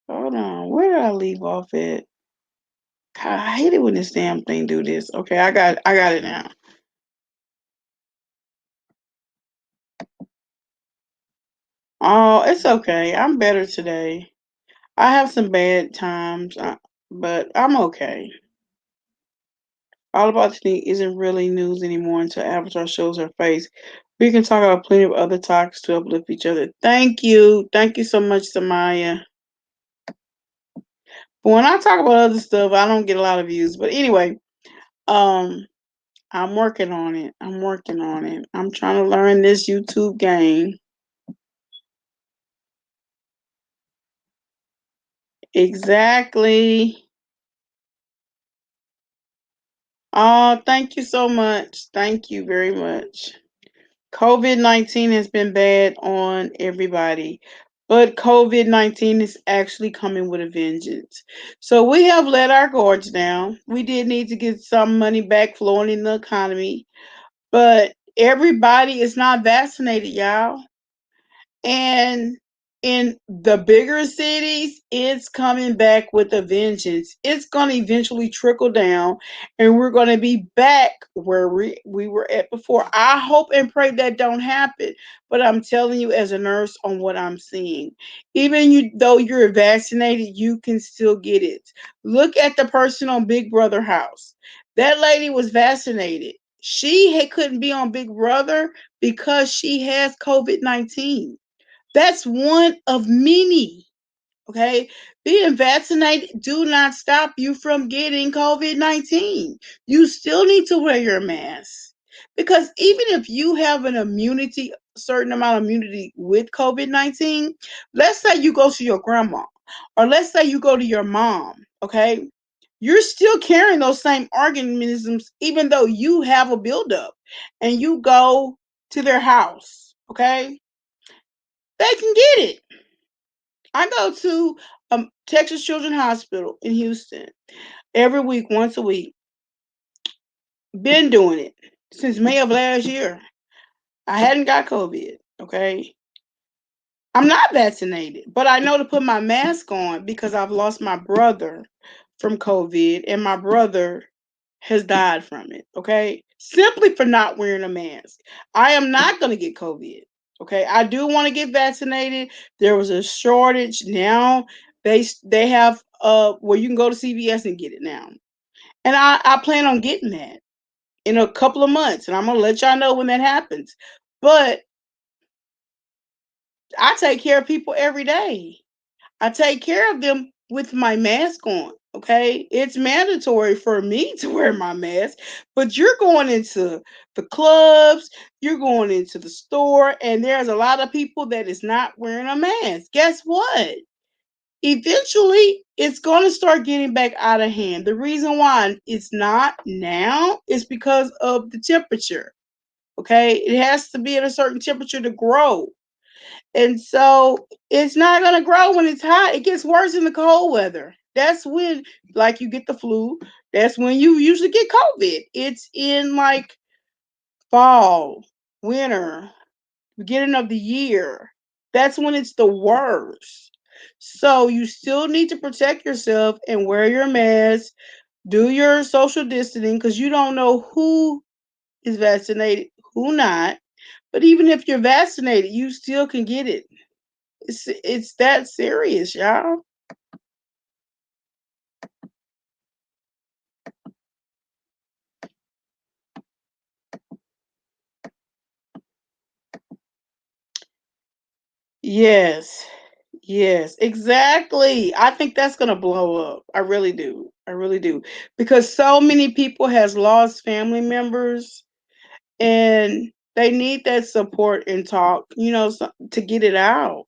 Hold on. Where did I leave off at? God, I hate it when this damn thing do this. Okay, I got it now. Oh, it's okay. I'm better today. I have some bad times, but I'm okay. All About Today isn't really news anymore until Avatar shows her face. We can talk about plenty of other topics to uplift each other. Thank you. Thank you so much, Samaya. But when I talk about other stuff, I don't get a lot of views. But anyway, um, I'm working on it. I'm working on it. I'm trying to learn this YouTube game. Exactly. Oh, thank you so much. Thank you very much. COVID-19 has been bad on everybody, but COVID-19 is actually coming with a vengeance. So we have let our guards down. We did need to get some money back flowing in the economy, but everybody is not vaccinated, y'all. And in the bigger cities, it's coming back with a vengeance. It's going to eventually trickle down, and we're going to be back where we were at before. I hope and pray that don't happen, but I'm telling you, as a nurse, on what I'm seeing, even though you're vaccinated, you can still get it. Look at the person on Big Brother house. That lady was vaccinated. Couldn't be on Big Brother because she has COVID-19. That's one of many. Okay. Being vaccinated do not stop you from getting COVID-19. You still need to wear your mask. Because even if you have an immunity, certain amount of immunity with COVID-19, let's say you go to your grandma, or let's say you go to your mom, okay? You're still carrying those same organisms, even though you have a buildup and you go to their house, okay? They can get it. I go to Texas Children's Hospital in Houston every week, once a week. Been doing it since May of last year. I hadn't got COVID. Okay. I'm not vaccinated, but I know to put my mask on because I've lost my brother from COVID and my brother has died from it. Okay. Simply for not wearing a mask. I am not going to get COVID. Okay. I do want to get vaccinated. There was a shortage. Now they have where you can go to CVS and get it now. And I plan on getting that in a couple of months. And I'm going to let y'all know when that happens. But I take care of people every day. I take care of them with my mask on. Okay. It's mandatory for me to wear my mask, but you're going into the clubs, you're going into the store, and there's a lot of people that is not wearing a mask. Guess what? Eventually, it's going to start getting back out of hand. The reason why it's not now is because of the temperature. Okay. It has to be at a certain temperature to grow. And so it's not going to grow when it's hot. It gets worse in the cold weather. That's when, like, you get the flu. That's when you usually get COVID. It's in like fall, winter, beginning of the year. That's when it's the worst. So you still need to protect yourself and wear your mask, do your social distancing because you don't know who is vaccinated, who not. But even if you're vaccinated, you still can get it. It's that serious, y'all. Yes. Yes, exactly. I think that's going to blow up. I really do. I really do. Because so many people has lost family members and they need that support and talk, to get it out,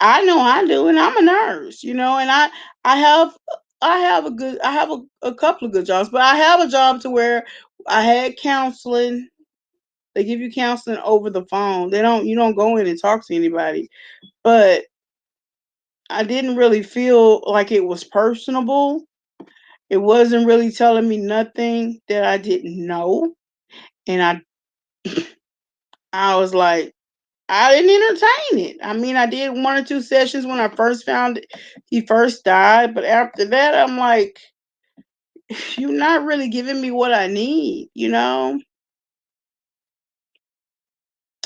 I know I do and I'm a nurse, and I have I have a couple of good jobs, but I have a job to where I had counseling. They give you counseling over the phone. You don't go in and talk to anybody. But I didn't really feel like it was personable. It wasn't really telling me nothing that I didn't know. And I was like, I didn't entertain it. I mean, I did one or two sessions when I first found it. He first died, but after that, I'm like, you're not really giving me what I need.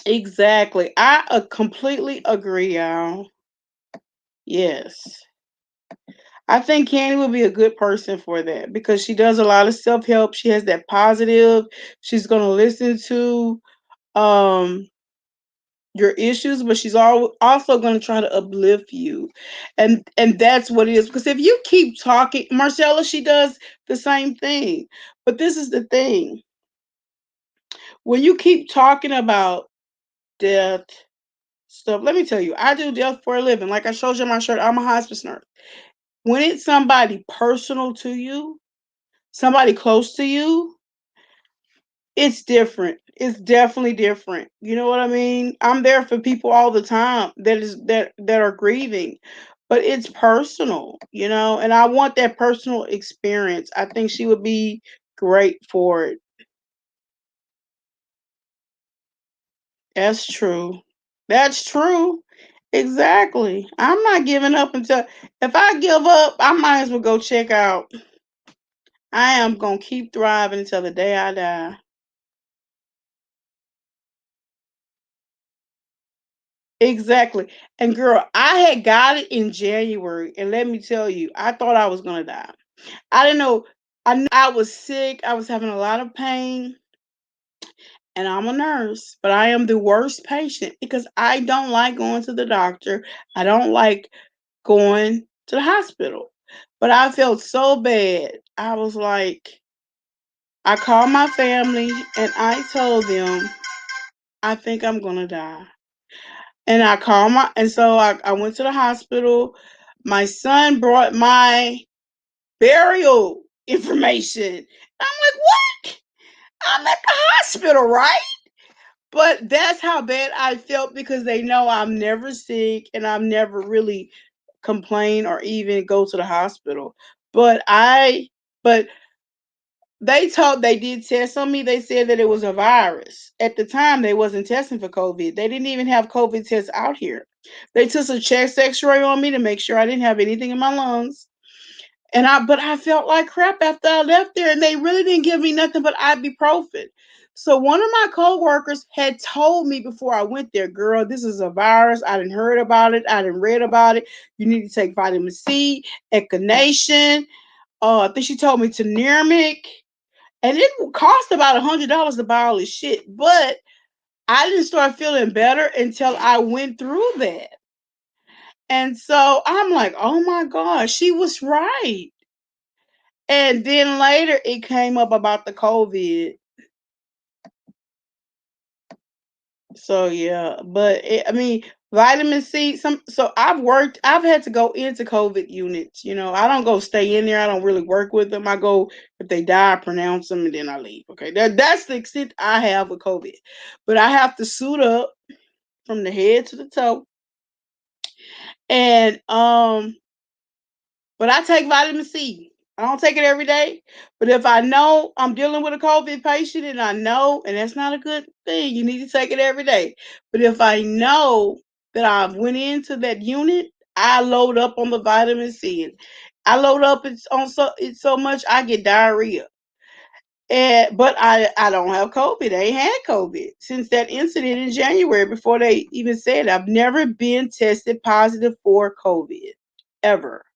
Exactly. I completely agree, y'all. Yes. I think Candy would be a good person for that because she does a lot of self help. She has that positive. She's going to listen to um your issues, but she's also going to try to uplift you, and that's what it is. Because if you keep talking, Marcella, she does the same thing. But this is the thing: when you keep talking about death stuff, let me tell you, I do death for a living. Like I showed you in my shirt, I'm a hospice nurse. When it's somebody personal to you, somebody close to you, it's different. It's definitely different. You know what I mean? I'm there for people all the time that are grieving, but it's personal, and I want that personal experience. I think she would be great for it. That's true. That's true. Exactly. I'm not giving up until if I give up, I might as well go check out. I am going to keep thriving until the day I die. Exactly. And girl, I had got it in January, and let me tell you, I thought I was gonna die. I didn't know. I knew I was sick. I was having a lot of pain, and I'm a nurse, but I am the worst patient because I don't like going to the doctor. I don't like going to the hospital. But I felt so bad. I was like, I called my family and I told them, I think I'm gonna die. And I went to the hospital. My son brought my burial information. I'm like, what? I'm at the hospital, right? But that's how bad I felt because they know I'm never sick and I'm never really complain or even go to the hospital. But but they did test on me. They said that it was a virus. At the time, they wasn't testing for COVID. They didn't even have COVID tests out here. They took a chest X-ray on me to make sure I didn't have anything in my lungs. But I felt like crap after I left there, and they really didn't give me nothing but ibuprofen. So one of my coworkers had told me before I went there, girl, this is a virus. I didn't heard about it. I didn't read about it. You need to take vitamin C, echinacea. I think she told me turmeric, and it cost about $100 to buy all this shit. But I didn't start feeling better until I went through that. And so I'm like, oh my God, she was right. And then later it came up about the COVID. So yeah, but I mean, vitamin C. I've had to go into COVID units. I don't go stay in there. I don't really work with them. I go if they die, I pronounce them, and then I leave. Okay, that's the extent I have with COVID. But I have to suit up from the head to the toe, and but I take vitamin C. I don't take it every day. But if I know I'm dealing with a COVID patient and I know, and that's not a good thing, you need to take it every day. But if I know that I've went into that unit, I load up on the vitamin C. And I load up it's so much I get diarrhea. But I don't have COVID. I ain't had COVID since that incident in January before they even said it. I've never been tested positive for COVID ever.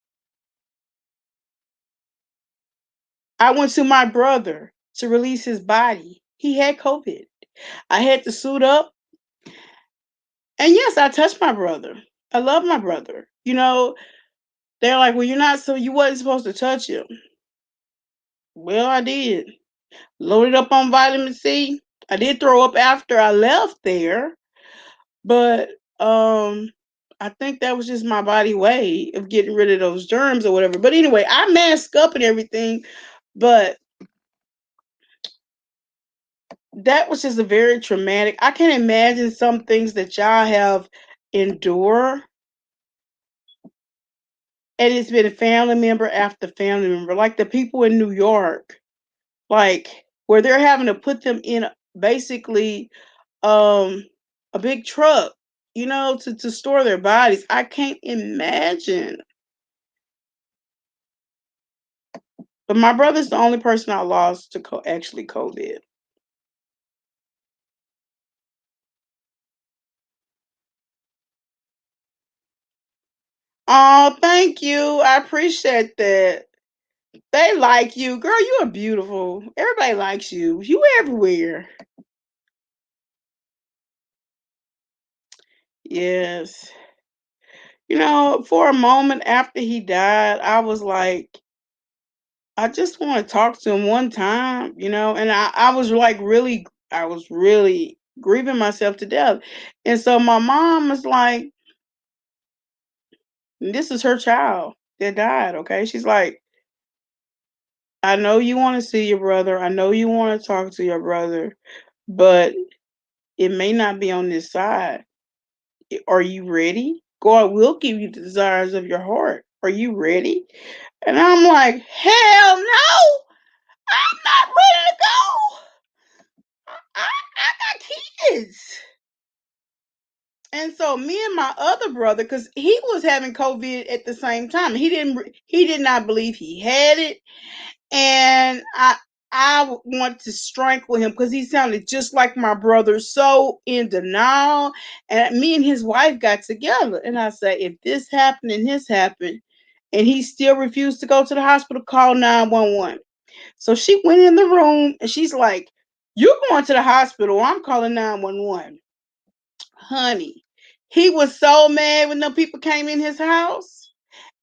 I went to my brother to release his body. He had COVID. I had to suit up. And yes, I touched my brother. I love my brother. They're like, well, you wasn't supposed to touch him. Well, I did. Loaded up on vitamin C. I did throw up after I left there, but I think that was just my body way of getting rid of those germs or whatever. But anyway, I mask up and everything, but that was just a very traumatic. I can imagine some things that y'all have endured, and it's been family member after family member, like the people in New York, like where they're having to put them in basically um a big truck, to store their bodies. I can't imagine. But my brother's the only person I lost to actually COVID. Oh, thank you. I appreciate that. They like you. Girl, you are beautiful. Everybody likes you. You everywhere. Yes. For a moment after he died, I was like, I just want to talk to him one time, and I was really grieving myself to death. And so my mom was like, this is her child that died, okay? She's like, I know you want to see your brother. I know you want to talk to your brother, but it may not be on this side. Are you ready? God will give you the desires of your heart. Are you ready? And I'm like, hell no, I'm not ready to go. I got kids. And so me and my other brother, because he was having COVID at the same time, he did not believe he had it. And I want to strangle him because he sounded just like my brother, so in denial. And me and his wife got together, and I said, if this happened and this happened, and he still refused to go to the hospital, call 911. So she went in the room, and she's like, "You're going to the hospital. I'm calling 911." Honey, he was so mad when the people came in his house.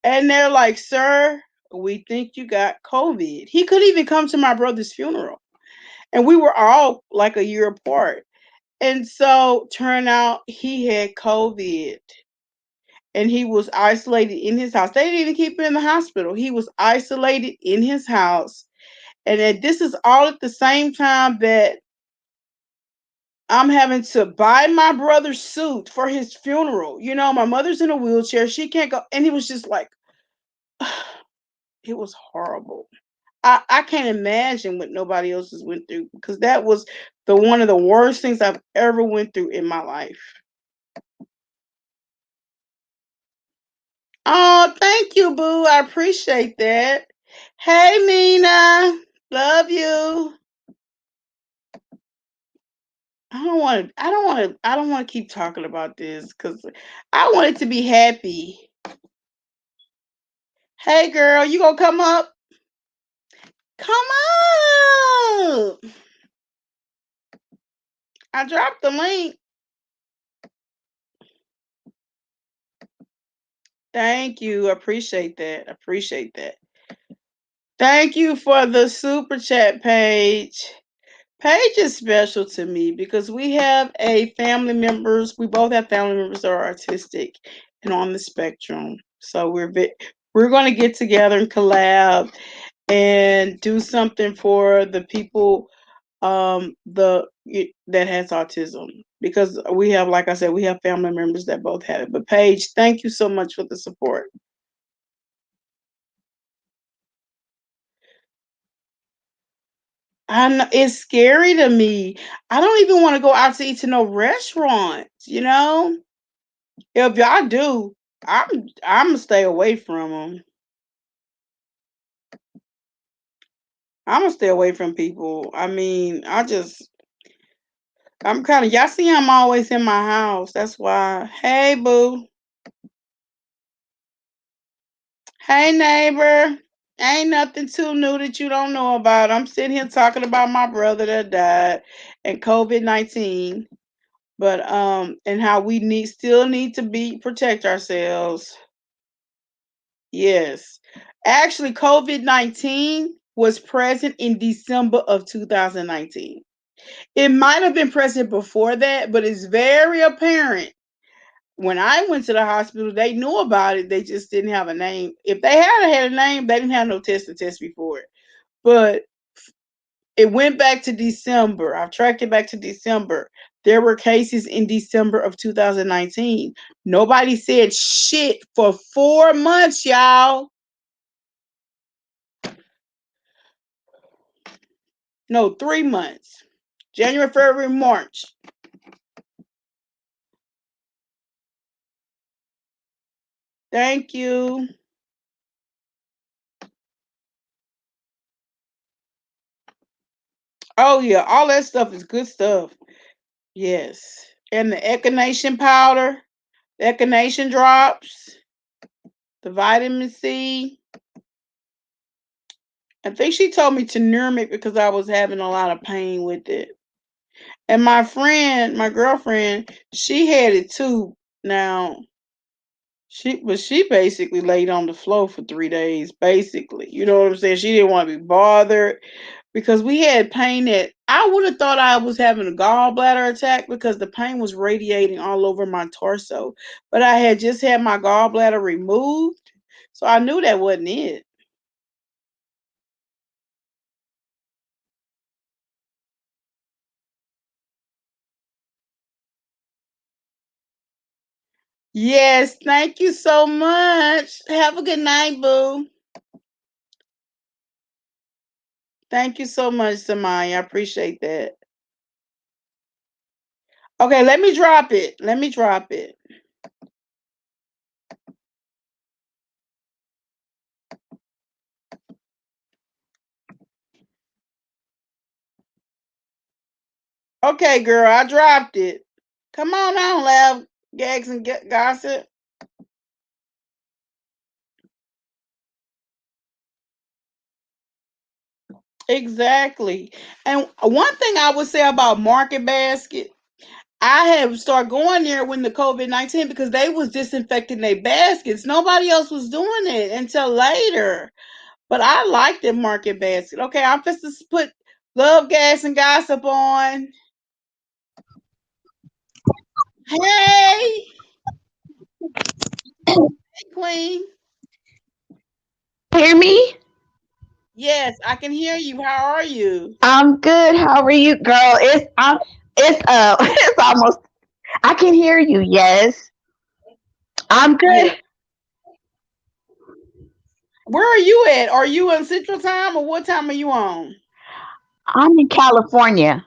And they're like, sir, we think you got COVID. He couldn't even come to my brother's funeral. And we were all like a year apart. And so turned out he had COVID and he was isolated in his house. They didn't even keep him in the hospital. He was isolated in his house. And this is all at the same time that I'm having to buy my brother's suit for his funeral. You know, my mother's in a wheelchair. She can't go. And he was just like, it was horrible. I can't imagine what nobody else has went through because that was the one of the worst things I've ever went through in my life. Oh, thank you, boo. I appreciate that. Hey, Mina. Love you. I don't want to keep talking about this because I want it to be happy. Hey, girl, you gonna come up? Come up. I dropped the link. Thank you. Appreciate that. Appreciate that. Thank you for the super chat page. Paige is special to me because we have a family members. We both have family members that are autistic and on the spectrum. So we're going to get together and collab and do something for the people that has autism because we have, like I said, we have family members that both have it. But Paige, thank you so much for the support. I know it's scary to me. I don't even want to go out to eat to no restaurants. You know, if y'all do, I'm gonna stay away from them. I'm gonna stay away from people. I mean, I'm kind of y'all see I'm always in my house. That's why. Hey, boo. Hey, neighbor. Ain't nothing too new that you don't know about. I'm sitting here talking about my brother that died and COVID-19. But and how we still need to be protect ourselves. Yes. Actually, COVID-19 was present in December of 2019. It might have been present before that, but it's very apparent. When I went to the hospital, they knew about it. They just didn't have a name. If they had a name, they didn't have no test to test before it. But it went back to December. I've tracked it back to December. There were cases in December of 2019. Nobody said shit for 4 months, y'all. No, 3 months. January, February, March. Thank you. Oh, yeah. All that stuff is good stuff. Yes. And the echinacea powder, the echinacea drops, the vitamin C. I think she told me to turmeric because I was having a lot of pain with it. And my friend, my girlfriend, she had it too. Now, she basically laid on the floor for 3 days, basically. You know what I'm saying? She didn't want to be bothered because we had pain that I would have thought I was having a gallbladder attack because the pain was radiating all over my torso. But I had just had my gallbladder removed, so I knew that wasn't it. Yes, thank you so much. Have a good night, boo. Thank you so much, Samaya. I appreciate that. Okay, let me drop it. Let me drop it. Okay, girl, I dropped it. Come on now, laugh, gags, and gossip. Exactly. And one thing I would say about Market Basket, I have started going there when the COVID-19 because they was disinfecting their baskets. Nobody else was doing it until later. But I liked the Market Basket. Okay, I'm just to put love, gas, and gossip on. Hey, Queen. Hear me? Yes, I can hear you. How are you? I'm good. How are you, girl? It's it's almost. I can hear you. Yes, I'm Yeah. good. Where are you at? Are you in Central Time or what time are you on? I'm in California.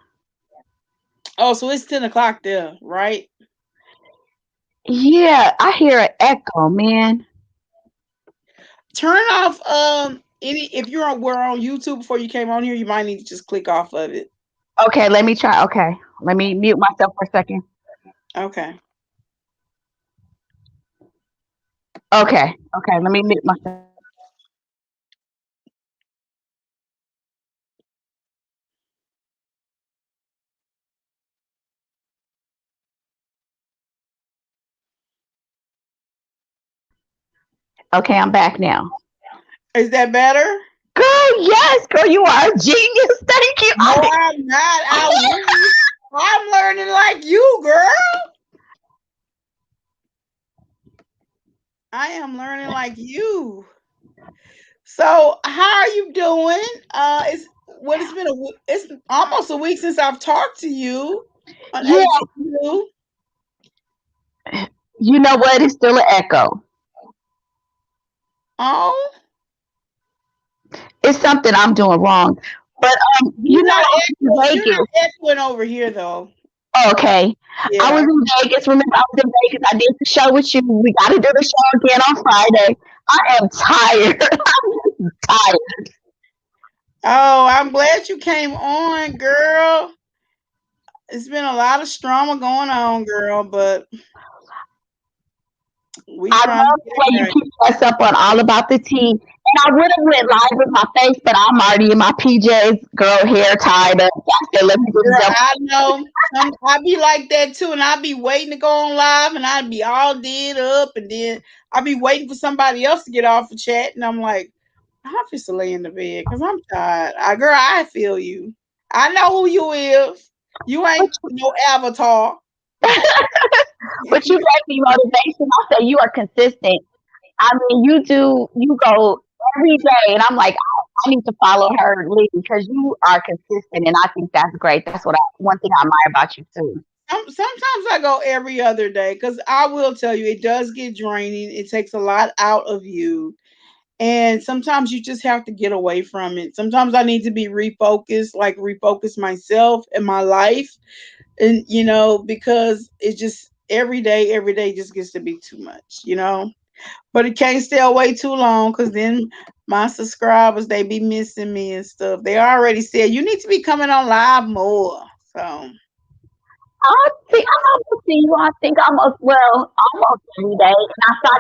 Oh, so it's 10 o'clock there, right? Yeah, I hear an echo, man. Turn off any if you're on were on YouTube before you came on here, you might need to just click off of it. Okay, let me try. Okay, let me mute myself for a second. Okay. Okay, okay, let me mute myself. Okay, I'm back now. Is that better? Girl, yes, girl, you are a genius. Thank you. No, I'm not. I wish. I'm learning like you, girl. I am learning like you. So, how are you doing? It's what it's been it's almost a week since I've talked to you on Yeah, 18. you know what? It's still an echo. Oh, It's something I'm doing wrong. But you're not I was in you're Vegas. not echoing over here though. Okay. I was Yeah. in Vegas. Remember, I was in Vegas. I did the show with you. We got to do the show again on Friday. I am tired. I'm tired. Oh, I'm glad you came on, girl. It's been a lot of trauma going on, girl, but we I trying to love get the it way you right. keep us up on all about the tea. And I would have went live with my face, but I'm already in my PJs, girl, hair tied up. So I said, let me just Girl, jump. I know. I be like that too, and I be waiting to go on live, and I'd be all did up, and then I be waiting for somebody else to get off the chat, and I'm like, I'm just lay in the bed because I'm tired. Girl, I feel you. I know who you is. You But ain't no avatar. but you gave me motivation. I said, you are consistent. I mean, you go every day, and I'm like, I need to follow her lead because you are consistent, and I think that's great. That's one thing I admire about you too. Sometimes I go every other day because I will tell you, it does get draining. It takes a lot out of you. And sometimes you just have to get away from it. Sometimes I need to be refocused, like refocus myself and my life. And, because it just every day just gets to be too much. But it can't stay away too long because then my subscribers, they be missing me and stuff. They already said, you need to be coming on live more. So, I almost see you. I think almost every day. And I saw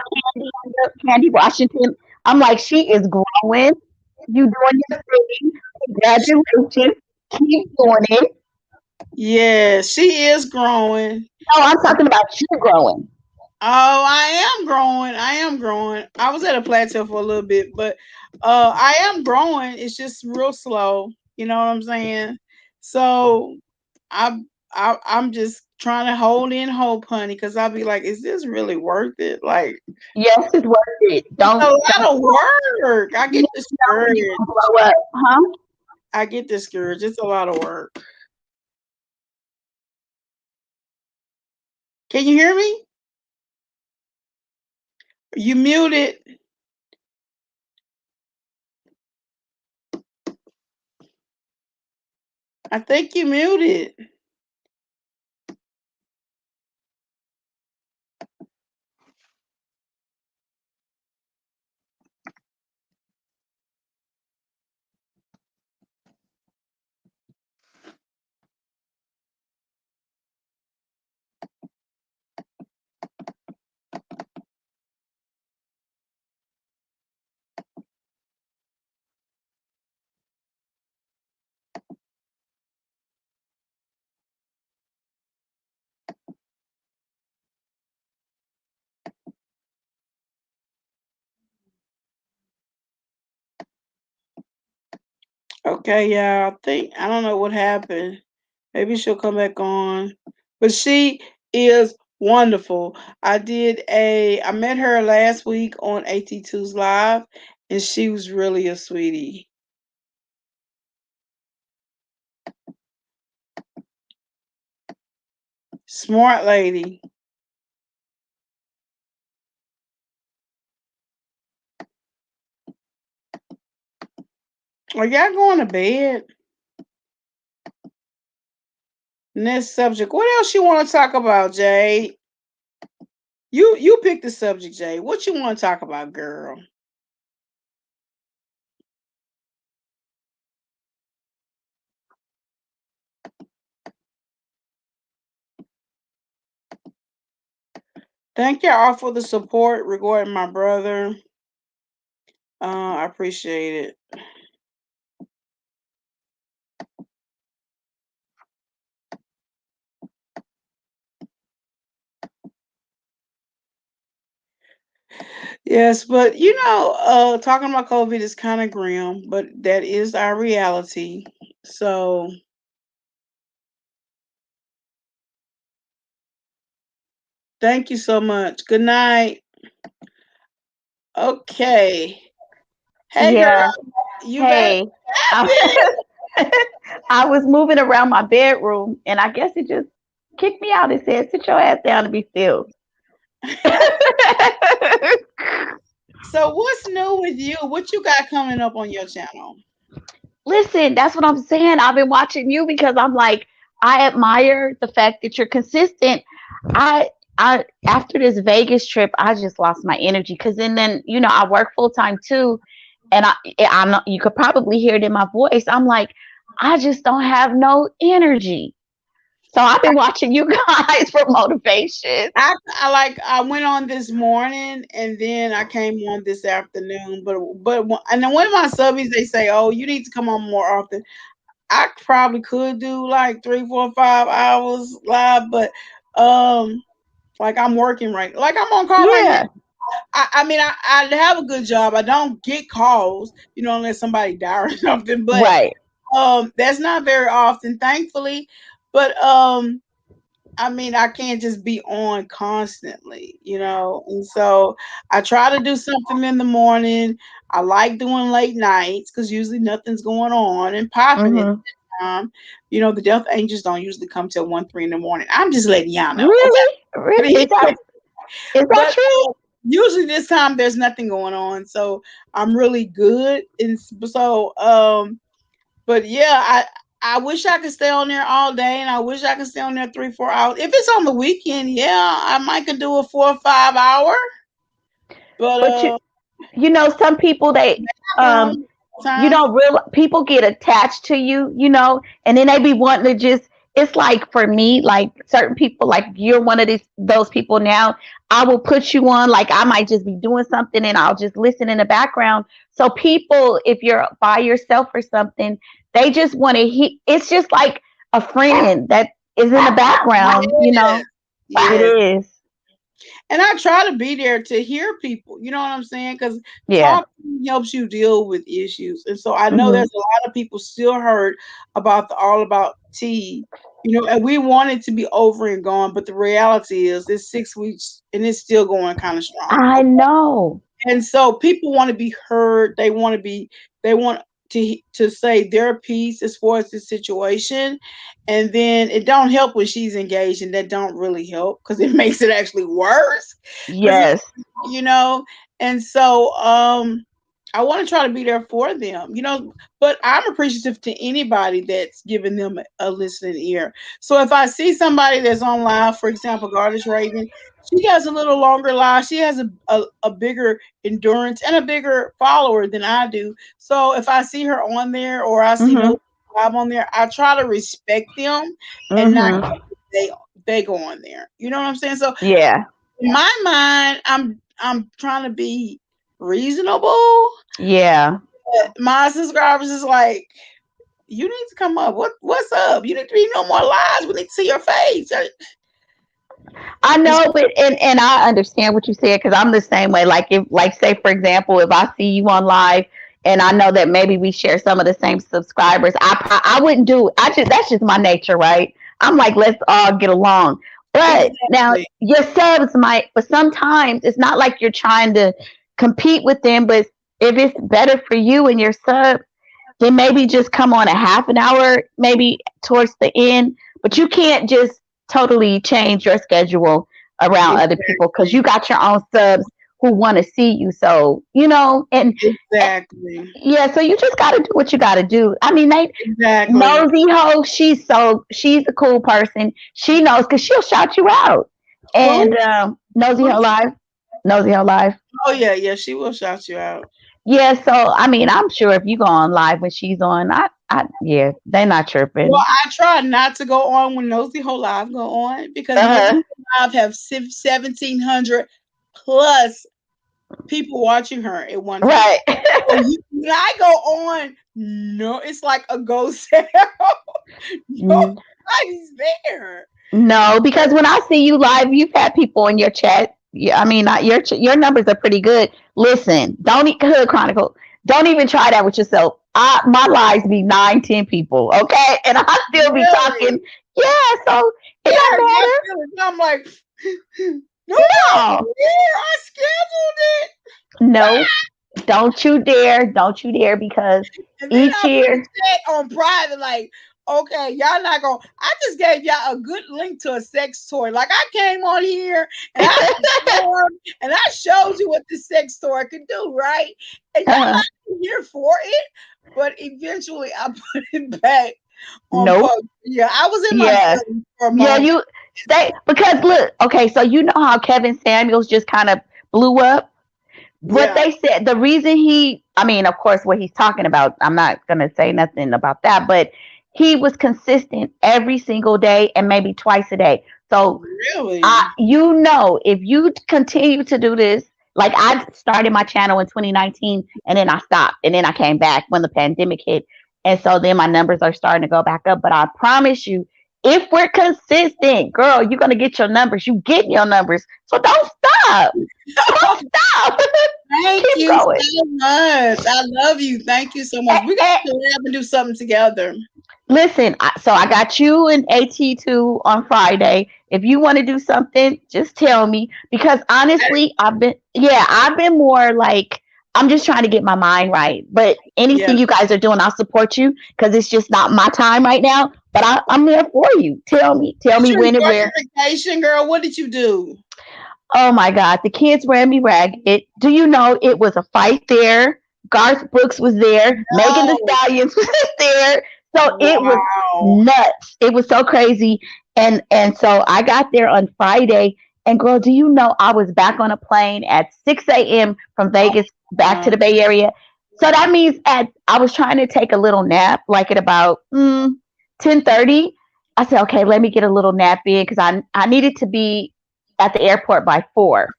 Candy Washington. I'm like, she is growing. You doing your thing. Congratulations. Keep doing it. yeah, she is growing. No, I'm talking about you growing. Oh, I am growing. I am growing. I was at a plateau for a little bit, but I am growing. It's just real slow. You know what I'm saying? So I, I'm just trying to hold in hope, honey, because I'll be like, is this really worth it? Like, Yes, it's worth it. it's a Don't lot of work. I you get never know when you're discouraged. gonna blow up, huh? I get discouraged. It's a lot of work. Can you hear me? You muted. I think you muted. Okay, yeah, I don't know what happened. Maybe she'll come back on. But she is wonderful. I met her last week on AT2's live, and she was really a sweetie. Smart lady. Are y'all going to bed? Next subject. What else you want to talk about, Jade? You pick the subject, Jade. What you want to talk about, girl? Thank y'all for the support regarding my brother. I appreciate it. Yes, but talking about COVID is kind of grim, but that is our reality. So thank you so much. Good night. Okay. Hey girl, Yeah. you better Hey, I, I was moving around my bedroom, and I guess it just kicked me out. It said, "Sit your ass down and be still." So what's new with you? What you got coming up on your channel? Listen, that's what I'm saying. I've been watching you because I'm like, I admire the fact that you're consistent. I I after this Vegas trip, I just lost my energy because then I work full time too, and I'm not, you could probably hear it in my voice. I'm like, I just don't have no energy. So I've been watching you guys for motivation. I went on this morning and then I came on this afternoon, and then one of my subbies they say, "Oh, you need to come on more often." I probably could do like 3, 4, 5 hours live, but um, like I'm working right, like I'm on call right now. Yeah, I have a good job. I don't get calls, unless somebody die or something, but right. that's not very often, thankfully. But I can't just be on constantly, and so I try to do something in the morning. I like doing late nights because usually nothing's going on and popping at Hmm. that time. The death angels don't usually come till 1, 3 in the morning. I'm just letting y'all know, Really? Really? okay? Is that But true? usually this time there's nothing going on, so I'm really good. And so, but yeah, I wish I could stay on there all day, and I wish I could stay on there 3, 4 hours. If it's on the weekend, yeah, I might could do a 4 or 5 hour. But But some people um you times, don't real people get attached to you, and then they be wanting to just it's like for me, like certain people, like you're one of those people now. I will put you on, like I might just be doing something and I'll just listen in the background. So people, if you're by yourself or something, they just want to it's just like a friend that is in the background. yes, It yes. is. And I try to be there to hear people. You know what I'm saying? Because Yeah. talking helps you deal with issues. And so I know Hmm. there's a lot of people still hurt about the all about tea. And we want it to be over and gone, but the reality is it's 6 weeks and it's still going kind of strong. I know. And so people want to be heard. They want to say their piece as far as the situation. And then it don't help when she's engaged, and that don't really help because it makes it actually worse. Because Yes. you know, and so I want to try to be there for them, but I'm appreciative to anybody that's giving them a listening ear. So if I see somebody that's on live, for example, Goddess Raven, she has a little longer live. She has a bigger endurance and a bigger follower than I do. So if I see her on there or I see no Mhm. live on there, I try to respect them and not Mhm. they they go on there. You know what I'm saying? So Yeah. in my mind, I'm trying to be reasonable. Yeah. But my subscribers is like, you need to come up. What's up? You need to be no more lies. We need to see your face. I It's know, but and I understand what you said because I'm the same way. Like if, like, say for example, if I see you on live and I know that maybe we share some of the same subscribers, I wouldn't do. I just that's just my nature, right? I'm like, let's all get along. But now exactly. your subs might, but sometimes it's not like you're trying to compete with them. But if it's better for you and your sub, then maybe just come on a half an hour, maybe towards the end. But you can't just totally change your schedule around other people because you Exactly. got your own subs who want to see you. So, and Exactly. yeah, so you just got to do what you got to do. I mean, they Exactly. nosy hoe, she's a cool person. She knows because she'll shout you out. And Who? nosy hoe Who? live, nosy hoe live. Oh yeah, yeah. She will shout you out. Yeah, so I mean, I'm sure if you go on live when she's on, yeah, they're not Well, tripping. I try not to go on when Nosy Whole Live go on because Nosy Uh-huh. Whole Live have 1,700 plus people watching her at one time. Right. So when I go on, no, it's like a ghost town. Nobody's there. No, because when I see you live, you've had people in your chat. Yeah, I mean, your numbers are pretty good. Listen, don't Hood Chronicle. Don't even try that with yourself. My lives be 9, 10 people, okay, and I still be talking. Really? Yeah, so it Yeah, don't my matter. feelings. I'm like, nobody's No, here. I scheduled it. no, don't you dare, because And then each I put a year, chat on private, like, okay, y'all not gonna. I just gave y'all a good link to a sex toy. Like I came on here and I performed and I showed you what the sex toy could do, right? And y'all uh, not here for it. But eventually, I put it back on nope, post. Yeah, I was in my yeah, feelings for a yeah, moment. you they because look, okay, so you know how Kevin Samuels just kind of blew up. What Yeah, they said, the reason I mean, of course, what he's talking about, I'm not going to say nothing about that, but he was consistent every single day and maybe twice a day. So, really. if you continue to do this, like I started my channel in 2019 and then I stopped and then I came back when the pandemic hit. And so then my numbers are starting to go back up. But I promise you, if we're consistent, girl, you're going to get your numbers. You get your numbers. So don't stop. Don't stop. Thank Keep you going. so much. I love you. Thank you so much. And, We got and to collab and do something together. listen, so I got you and AT2 on Friday. If you want to do something, just tell me. Because honestly, I've been more like, I'm just trying to get my mind right. But Yeah. anything you guys are doing, I'll support you because it's just not my time right now. But I'm there for you. Tell Did me you when and enjoy where. your vacation, girl? What did you do? Oh my God, the kids ran me ragged. Do you know it was a fight there? Garth Brooks was there. Megan the No. Stallions was there. So it was Wow. nuts. It was so crazy. And so I got there on Friday. And girl, do you know I was back on a plane at 6 a.m. from Vegas back to Uh, the Bay Area. So that means I was trying to take a little nap, like at about 10:30. I said, okay, let me get a little nap in because I needed to be at the airport by 4.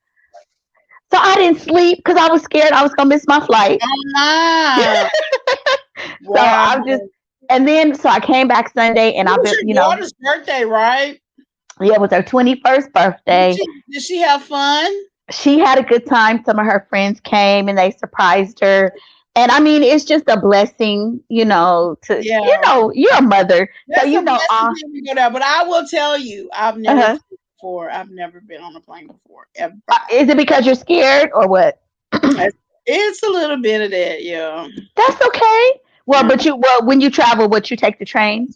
So I didn't sleep because I was scared I was gonna miss my flight. oh my. So Wow. I'm just, and then so I came back Sunday and It I've was been, your daughter's birthday, right? yeah, it was her 21st birthday. Did she have fun? She had a good time. Some of her friends came and they surprised her. And I mean, it's just a blessing, Yeah. you're a mother. So, That's a blessing being able to go there. But I will tell you, I've never uh-huh. flew before. I've never been on a plane before, ever. Is it because you're scared or what? It's a little bit of that, yeah. That's okay. Well, Yeah. when you travel, what you take the train?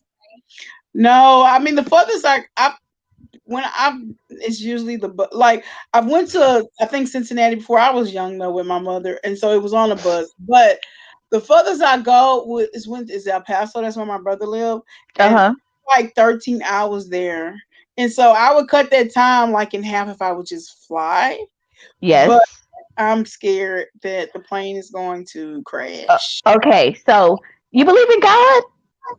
No, I mean the furthest I when I it's usually like I went to I think Cincinnati before. I was young though with my mother, and so it was on a bus. But the furthest I go is El Paso. That's where my brother lived, Uh and huh. like 13 hours there. And so I would cut that time like in half if I would just fly. Yes. But I'm scared that the plane is going to crash. Okay. So you believe in God?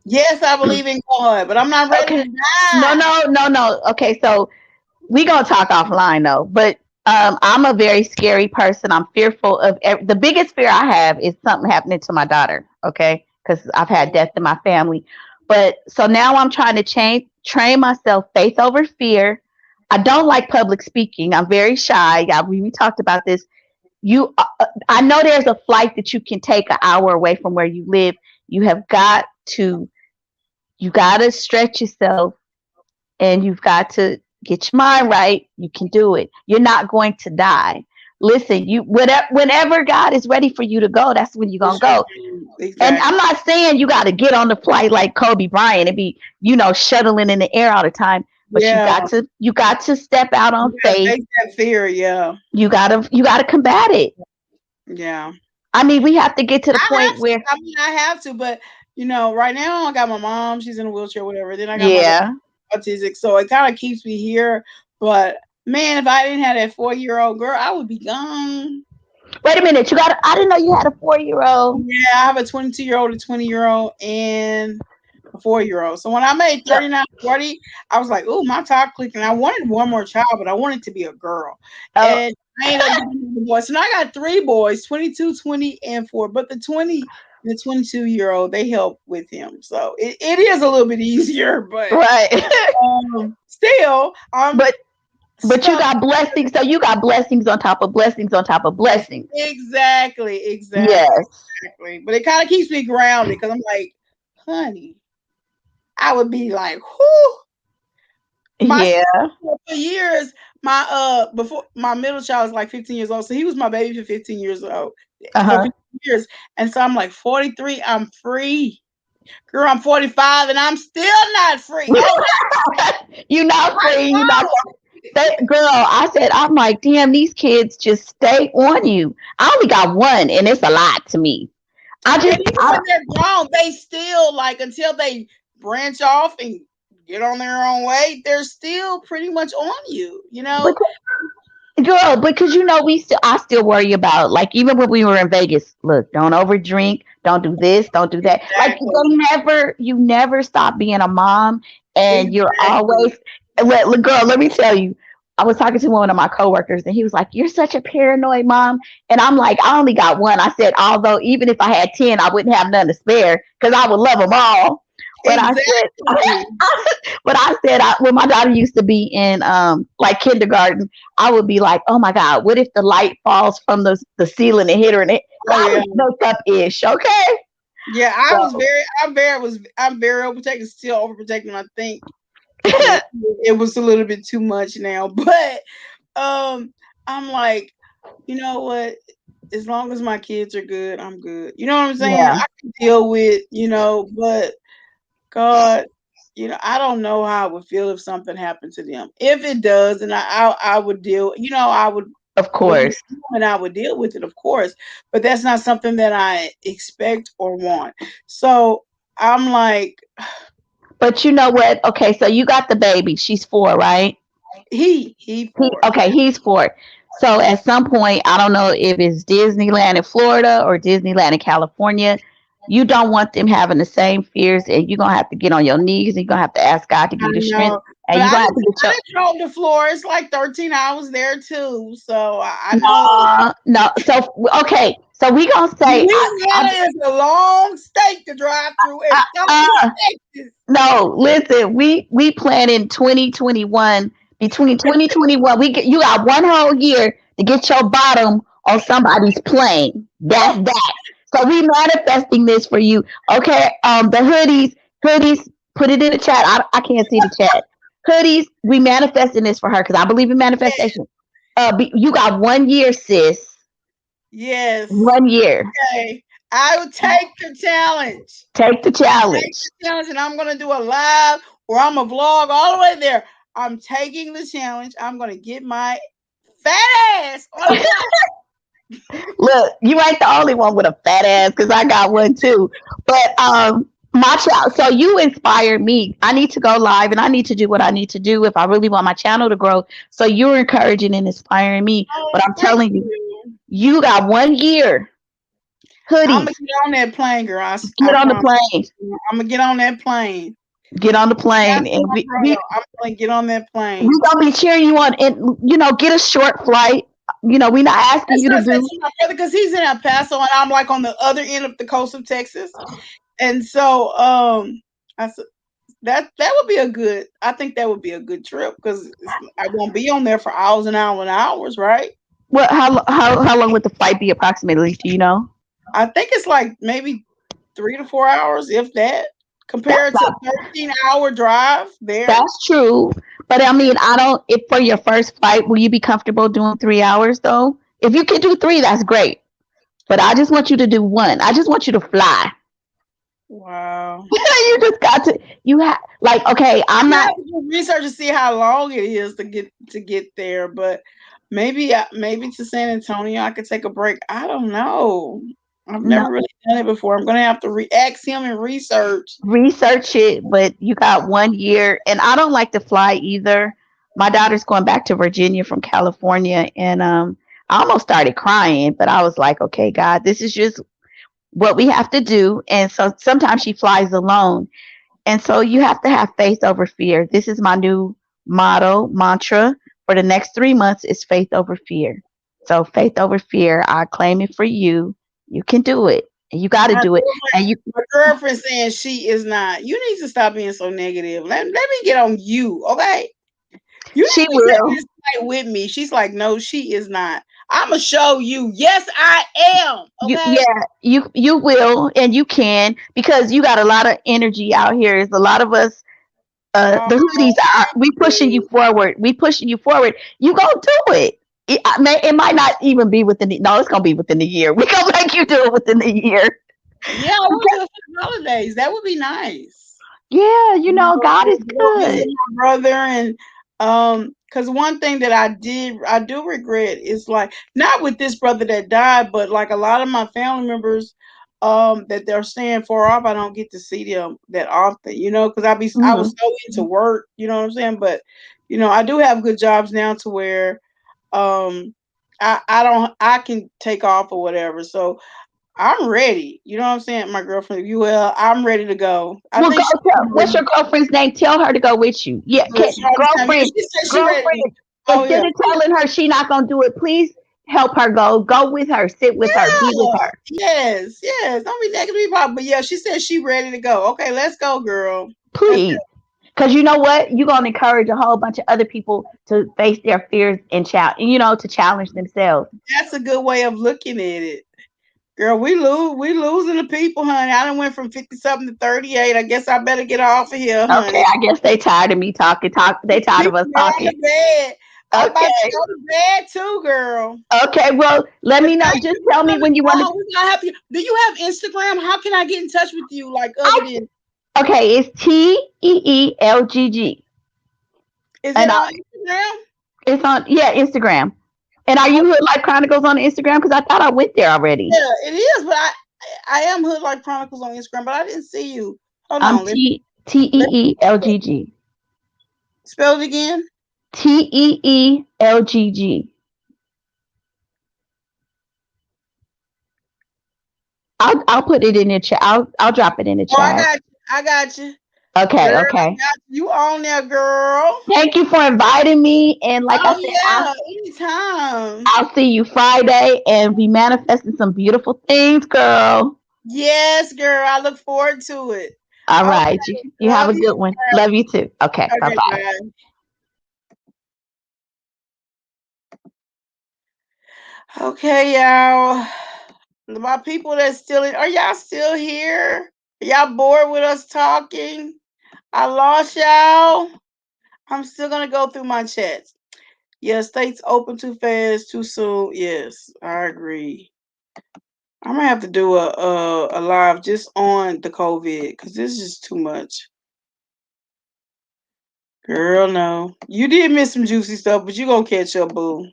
Yes, I believe in God, but I'm not ready to Okay. No, die. no, no, no. Okay. So we gonna talk offline though. But I'm a very scary person. I'm fearful of the biggest fear I have is something happening to my daughter. Okay, because I've had death in my family. But so now I'm trying to train myself faith over fear. I don't like public speaking. I'm very shy. We talked about this. I know there's a flight that you can take an hour away from where you live. You have got to, you got to stretch yourself and you've got to get your mind right. You can do it. You're not going to die. Listen, whenever God is ready for you to go, that's when you're For gonna sure. go. And I'm Exactly. not saying you got to get on the flight like Kobe Bryant and be, shuttling in the air all the time. but Yeah. you got to step out on You gotta faith. face that fear. Yeah. You gotta combat it. Yeah. I mean, we have to get to the I have point to. where, I mean, I have to, but right now I got my mom. She's in a wheelchair, whatever. Then I got my yeah. autistic, so it kind of keeps me here. But man, if I didn't have that 4-year-old girl, I would be gone. Wait a minute, I didn't know you had a 4-year-old. Yeah, I have a 22-year-old, a 20-year-old, and a 4-year-old. So when I made 39, 40, I was like, "Oh, my top clicking." I wanted one more child, but I wanted to be a girl, Oh, and I ended up getting a boy. So now I got 3 boys, 22, 20, and 4. But the 20, the 22-year-old, they help with him, so it is a little bit easier. But right. still, I'm but you stuck. got blessings, so you got blessings on top of blessings on top of blessings. Exactly, Yes. exactly. But it kind of keeps me grounded because I'm like, honey, I would be like, whoo. My son, Yeah. for years, my before my middle child was like 15 years old, so he was my baby for 15 years old for Uh-huh. 15 years, and so I'm like 43, I'm free. Girl, I'm 45 and I'm still not free. Oh, You not free. You not no. girl. I'm like, damn, these kids just stay on you. I only got one, and it's a lot to me. And even when they're grown, they still like until they branch off and get on their own way, they're still pretty much on you, you know? girl, because I still worry about, like, even when we were in Vegas. Look, don't overdrink, don't do this, don't do that. Like, Exactly. you never stop being a mom, and you're Exactly. always. Girl, let me tell you. I was talking to one of my coworkers, and he was like, "You're such a paranoid mom," and I'm like, "I only got one." I said, "Although even if I had 10, I wouldn't have none to spare because I would love them all." But I said, Exactly. but I said, when my daughter used to be in like kindergarten, I would be like, oh my God, what if the light falls from the ceiling and hit her? And Oh I yeah. was messed up ish, okay? Yeah, So, I'm very overprotective, still overprotecting. I think it was a little bit too much now. But I'm like, you know what? As long as my kids are good, I'm good. You know what I'm saying? yeah, I can deal with, but God, I don't know how I would feel if something happened to them. If it does, and I would deal, I would of believe course. and I would deal with it, of course. But that's not something that I expect or want. So I'm like, But you know what? Okay, so you got the baby. She's 4, right? he for Okay, he's 4. So at some point, I don't know if it's Disneyland in Florida or Disneyland in California. You don't want them having the same fears, and you're gonna have to get on your knees, and you're gonna have to ask God to I give you the strength, know. and But you're I gonna have didn't to get I your. didn't drove the floor. It's like 13 hours there too. So I know No, no. So okay, so we gonna say Louisiana is a long state to drive through, and so is uh, Texas. no. Listen, we plan in 2021. Between 2021, you got one whole year to get your bottom on somebody's plane. That's that. So we manifesting this for you. Okay. The hoodies. Put it in the chat. I can't see the chat. Hoodies. We manifesting this for her because I believe in manifestation. You got 1 year, sis. Yes. 1 year. Okay. I will take the challenge. Take the Take challenge. the challenge, and I'm gonna do a live or I'm a vlog all the way there. I'm taking the challenge. I'm gonna get my fat ass on Look, you ain't the only one with a fat ass because I got one too. But my child, so you inspired me. I need to go live and I need to do what I need to do if I really want my channel to grow. So you're encouraging and inspiring me. Oh, But I'm thank telling you, you. you got 1 year. I'm Hoodies. gonna get on that plane, girl. I Get on the promise. plane. I'm gonna get on that plane. Get on the plane, That's and my brother. I'm gonna get on that we plane. gonna be cheering you on. And get a short flight. We're not asking That's you what to I said do. to my brother because he's in El Paso and I'm like on the other end of the coast of Texas. And so I said that would be a good. I think that would be a good trip because I won't be on there for hours and hours and hours, right? What? How long would the flight be approximately? Do you know? I think it's like maybe 3 to 4 hours, if that, That's compared to not 13-hour drive there. That's true. But I mean, I don't. If for your first flight, will you be comfortable doing 3 hours though? If you can do three, that's great. But I just want you to do one. I just want you to fly. Wow. You just got to. You have like okay. I'm You not. have to do research to see how long it is to get there, but maybe to San Antonio I could take a break. I don't know. I've No, never really done it before. I'm gonna have to ask him and research. research it, but you got 1 year, and I don't like to fly either. My daughter's going back to Virginia from California, and I almost started crying, but I was like, okay, God, this is just what we have to do. And so sometimes she flies alone, and so you have to have faith over fear. This is my new motto, mantra for the next 3 months is faith over fear. So faith over fear, I claim it for you. You can do it. You got to My do it. And you, my girlfriend saying she is not. You need to stop being so negative. Let me get on you, okay? You she need to take will. this fight with me. She's like, no, she is not. I'ma show you. Yes, I am. You Okay. yeah, you will and you can because you got a lot of energy out here. There's a lot of us Oh, the hoodies are thank we pushing you you. forward. We pushing you forward. You gonna do it. It might not even be within the no, it's gonna be within the year. We gonna make you do it within the year. Yeah, I will do it for the holidays. That would be nice. Yeah, You know, God is go visit good. my brother and because one thing that I do regret is like not with this brother that died, but like a lot of my family members that they're staying far off, I don't get to see them that often, because I was Hmm. so into work, you know what I'm saying? But I do have good jobs now to where um I don't I can take off or whatever. So I'm ready. You know what I'm saying? My girlfriend, you well, I'm ready to go. I Well, go think she's tell. What's ready. your girlfriend's name? Tell her to go with you. Yeah, She already told me. Yeah, girlfriend, she said she ready to. girlfriend. Oh Instead yeah, of telling her she not gonna do it, please help her go. Go with her. Sit with her. Be with yeah, her. yes, yes. Don't be negative, be positive. But yeah, she said she ready to go. Okay, let's go, girl. Let's Please. Because you know what? You're going to encourage a whole bunch of other people to face their fears and to challenge themselves. That's a good way of looking at it, girl. We losing the people, honey. I done went from 50 something to 38. I guess I better get off of here, Okay, honey. I guess they tired of me talking. They tired of People us going talking. to bed. I'm about to Okay. go to bed too, girl. Okay. Well, let But me know. thank Just you for tell me coming when you want to. on. We're gonna have you. Do you have Instagram? How can I get in touch with you? Like I, other than okay. It's TEELGG. is it And on Instagram? it's on, yeah, Instagram. And are Oh you Hood Life Chronicles on Instagram? Because I thought I went there already. yeah, it is. But I am Hood Like Chronicles on Instagram, but I didn't see you. Hold I'm on. Let TEELGG. spell it again. TEELGG. I'll put it in the chat. I'll drop it in the Oh, I chat. got you. I got you. Girl, Okay, I okay. got you on there, girl. Thank you for inviting me. And like I Oh said, yeah, anytime. I'll see you Friday and we manifesting some beautiful things, girl. Yes, girl. I look forward to it. All right. Okay. You have Love a you. good one. Love you too. Okay. Bye Okay, bye. bye. Okay, y'all. My people that's still in, are y'all still here? Are y'all bored with us talking? I lost y'all. I'm still gonna go through my chats. Yeah, states open too fast, too soon. Yes, I agree. I'm gonna have to do a live just on the COVID because this is just too much. Girl, no. You did miss some juicy stuff, but you gonna catch up, boo.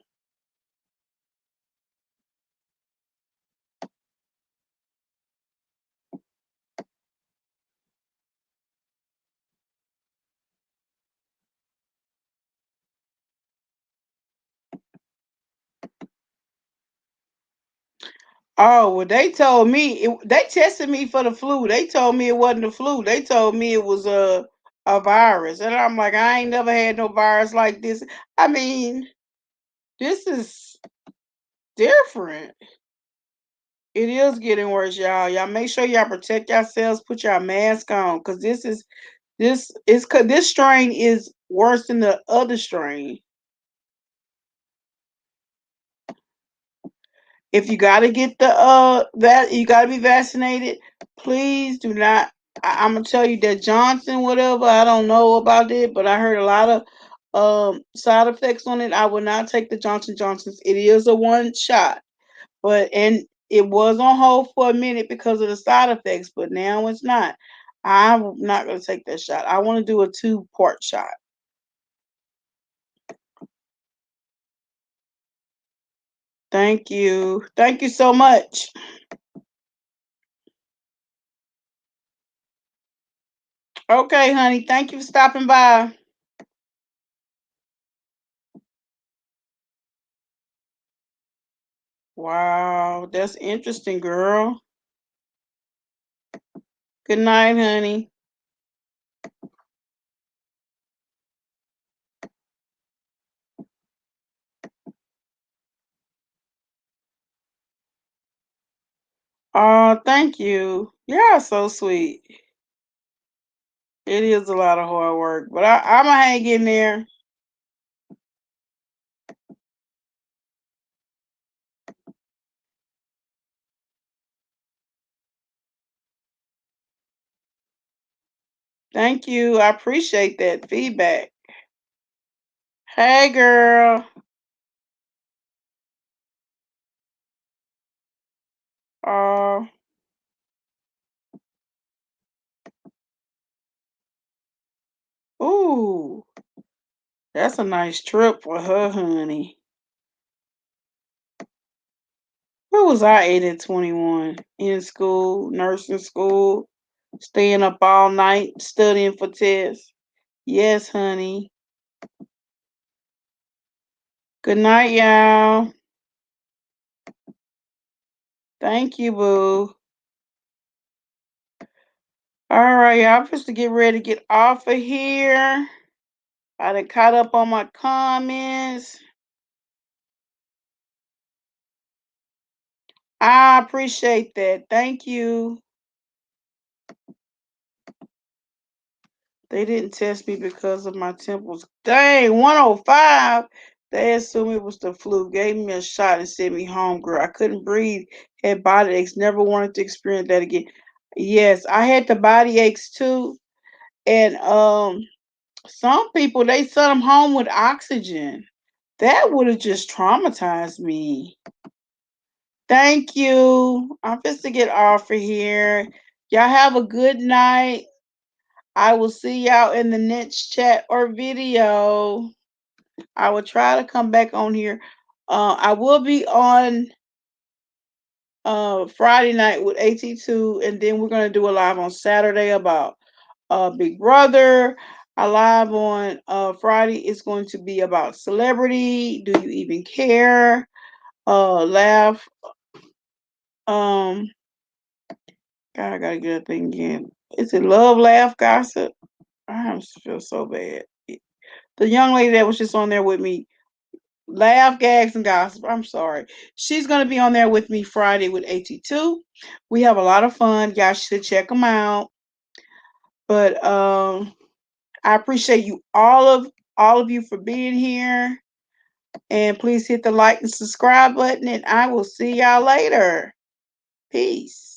Oh, well, they told me they tested me for the flu. They told me it wasn't the flu. They told me it was a virus, and I'm like, I ain't never had no virus like this. I mean, this is different. It is getting worse, y'all. Y'all make sure y'all protect yourselves. Put your mask on, cause this strain is worse than the other strain. If you gotta get the that you gotta be vaccinated, please do not. I'm gonna tell you that Johnson, whatever. I don't know about it, but I heard a lot of side effects on it. I would not take the Johnson Johnsons. It is a one shot, but and It was on hold for a minute because of the side effects, but now it's not. I'm not going to take that shot. I want to do a 2-part shot. Thank you. Thank you so much. Okay, honey. Thank you for stopping by. Wow, that's interesting, girl. Good night, honey. Oh, thank you. You're so sweet. It is a lot of hard work, but I'm going to hang in there. Thank you. I appreciate that feedback. Hey, girl. Uh, ooh, that's a nice trip for her, honey. Where was I 8 at 21? In school, nursing school, staying up all night, studying for tests. Yes, honey. Good night, y'all. Thank you, boo. All right, y'all. I'm supposed to get ready to get off of here. I done caught up on my comments. I appreciate that. Thank you. They didn't test me because of my temples. Dang, 105. They assumed it was the flu. Gave me a shot and sent me home, girl. I couldn't breathe. Had body aches. Never wanted to experience that again. Yes, I had the body aches too. And some people they sent them home with oxygen. That would have just traumatized me. Thank you. I'm just to get off of here. Y'all have a good night. I will see y'all in the next chat or video. I will try to come back on here. I will be on Friday night with AT2, and then we're gonna do a live on Saturday about Big Brother. A live on Friday is going to be about celebrity. Do you even care? Laugh. Um, God, I gotta get that thing again. Is it love, laugh, gossip? I feel so bad. The young lady that was just on there with me, laugh, gags, and gossip. I'm sorry. She's going to be on there with me Friday with AT2. We have a lot of fun. Y'all should check them out. But I appreciate you all of you for being here. And please hit the like and subscribe button. And I will see y'all later. Peace.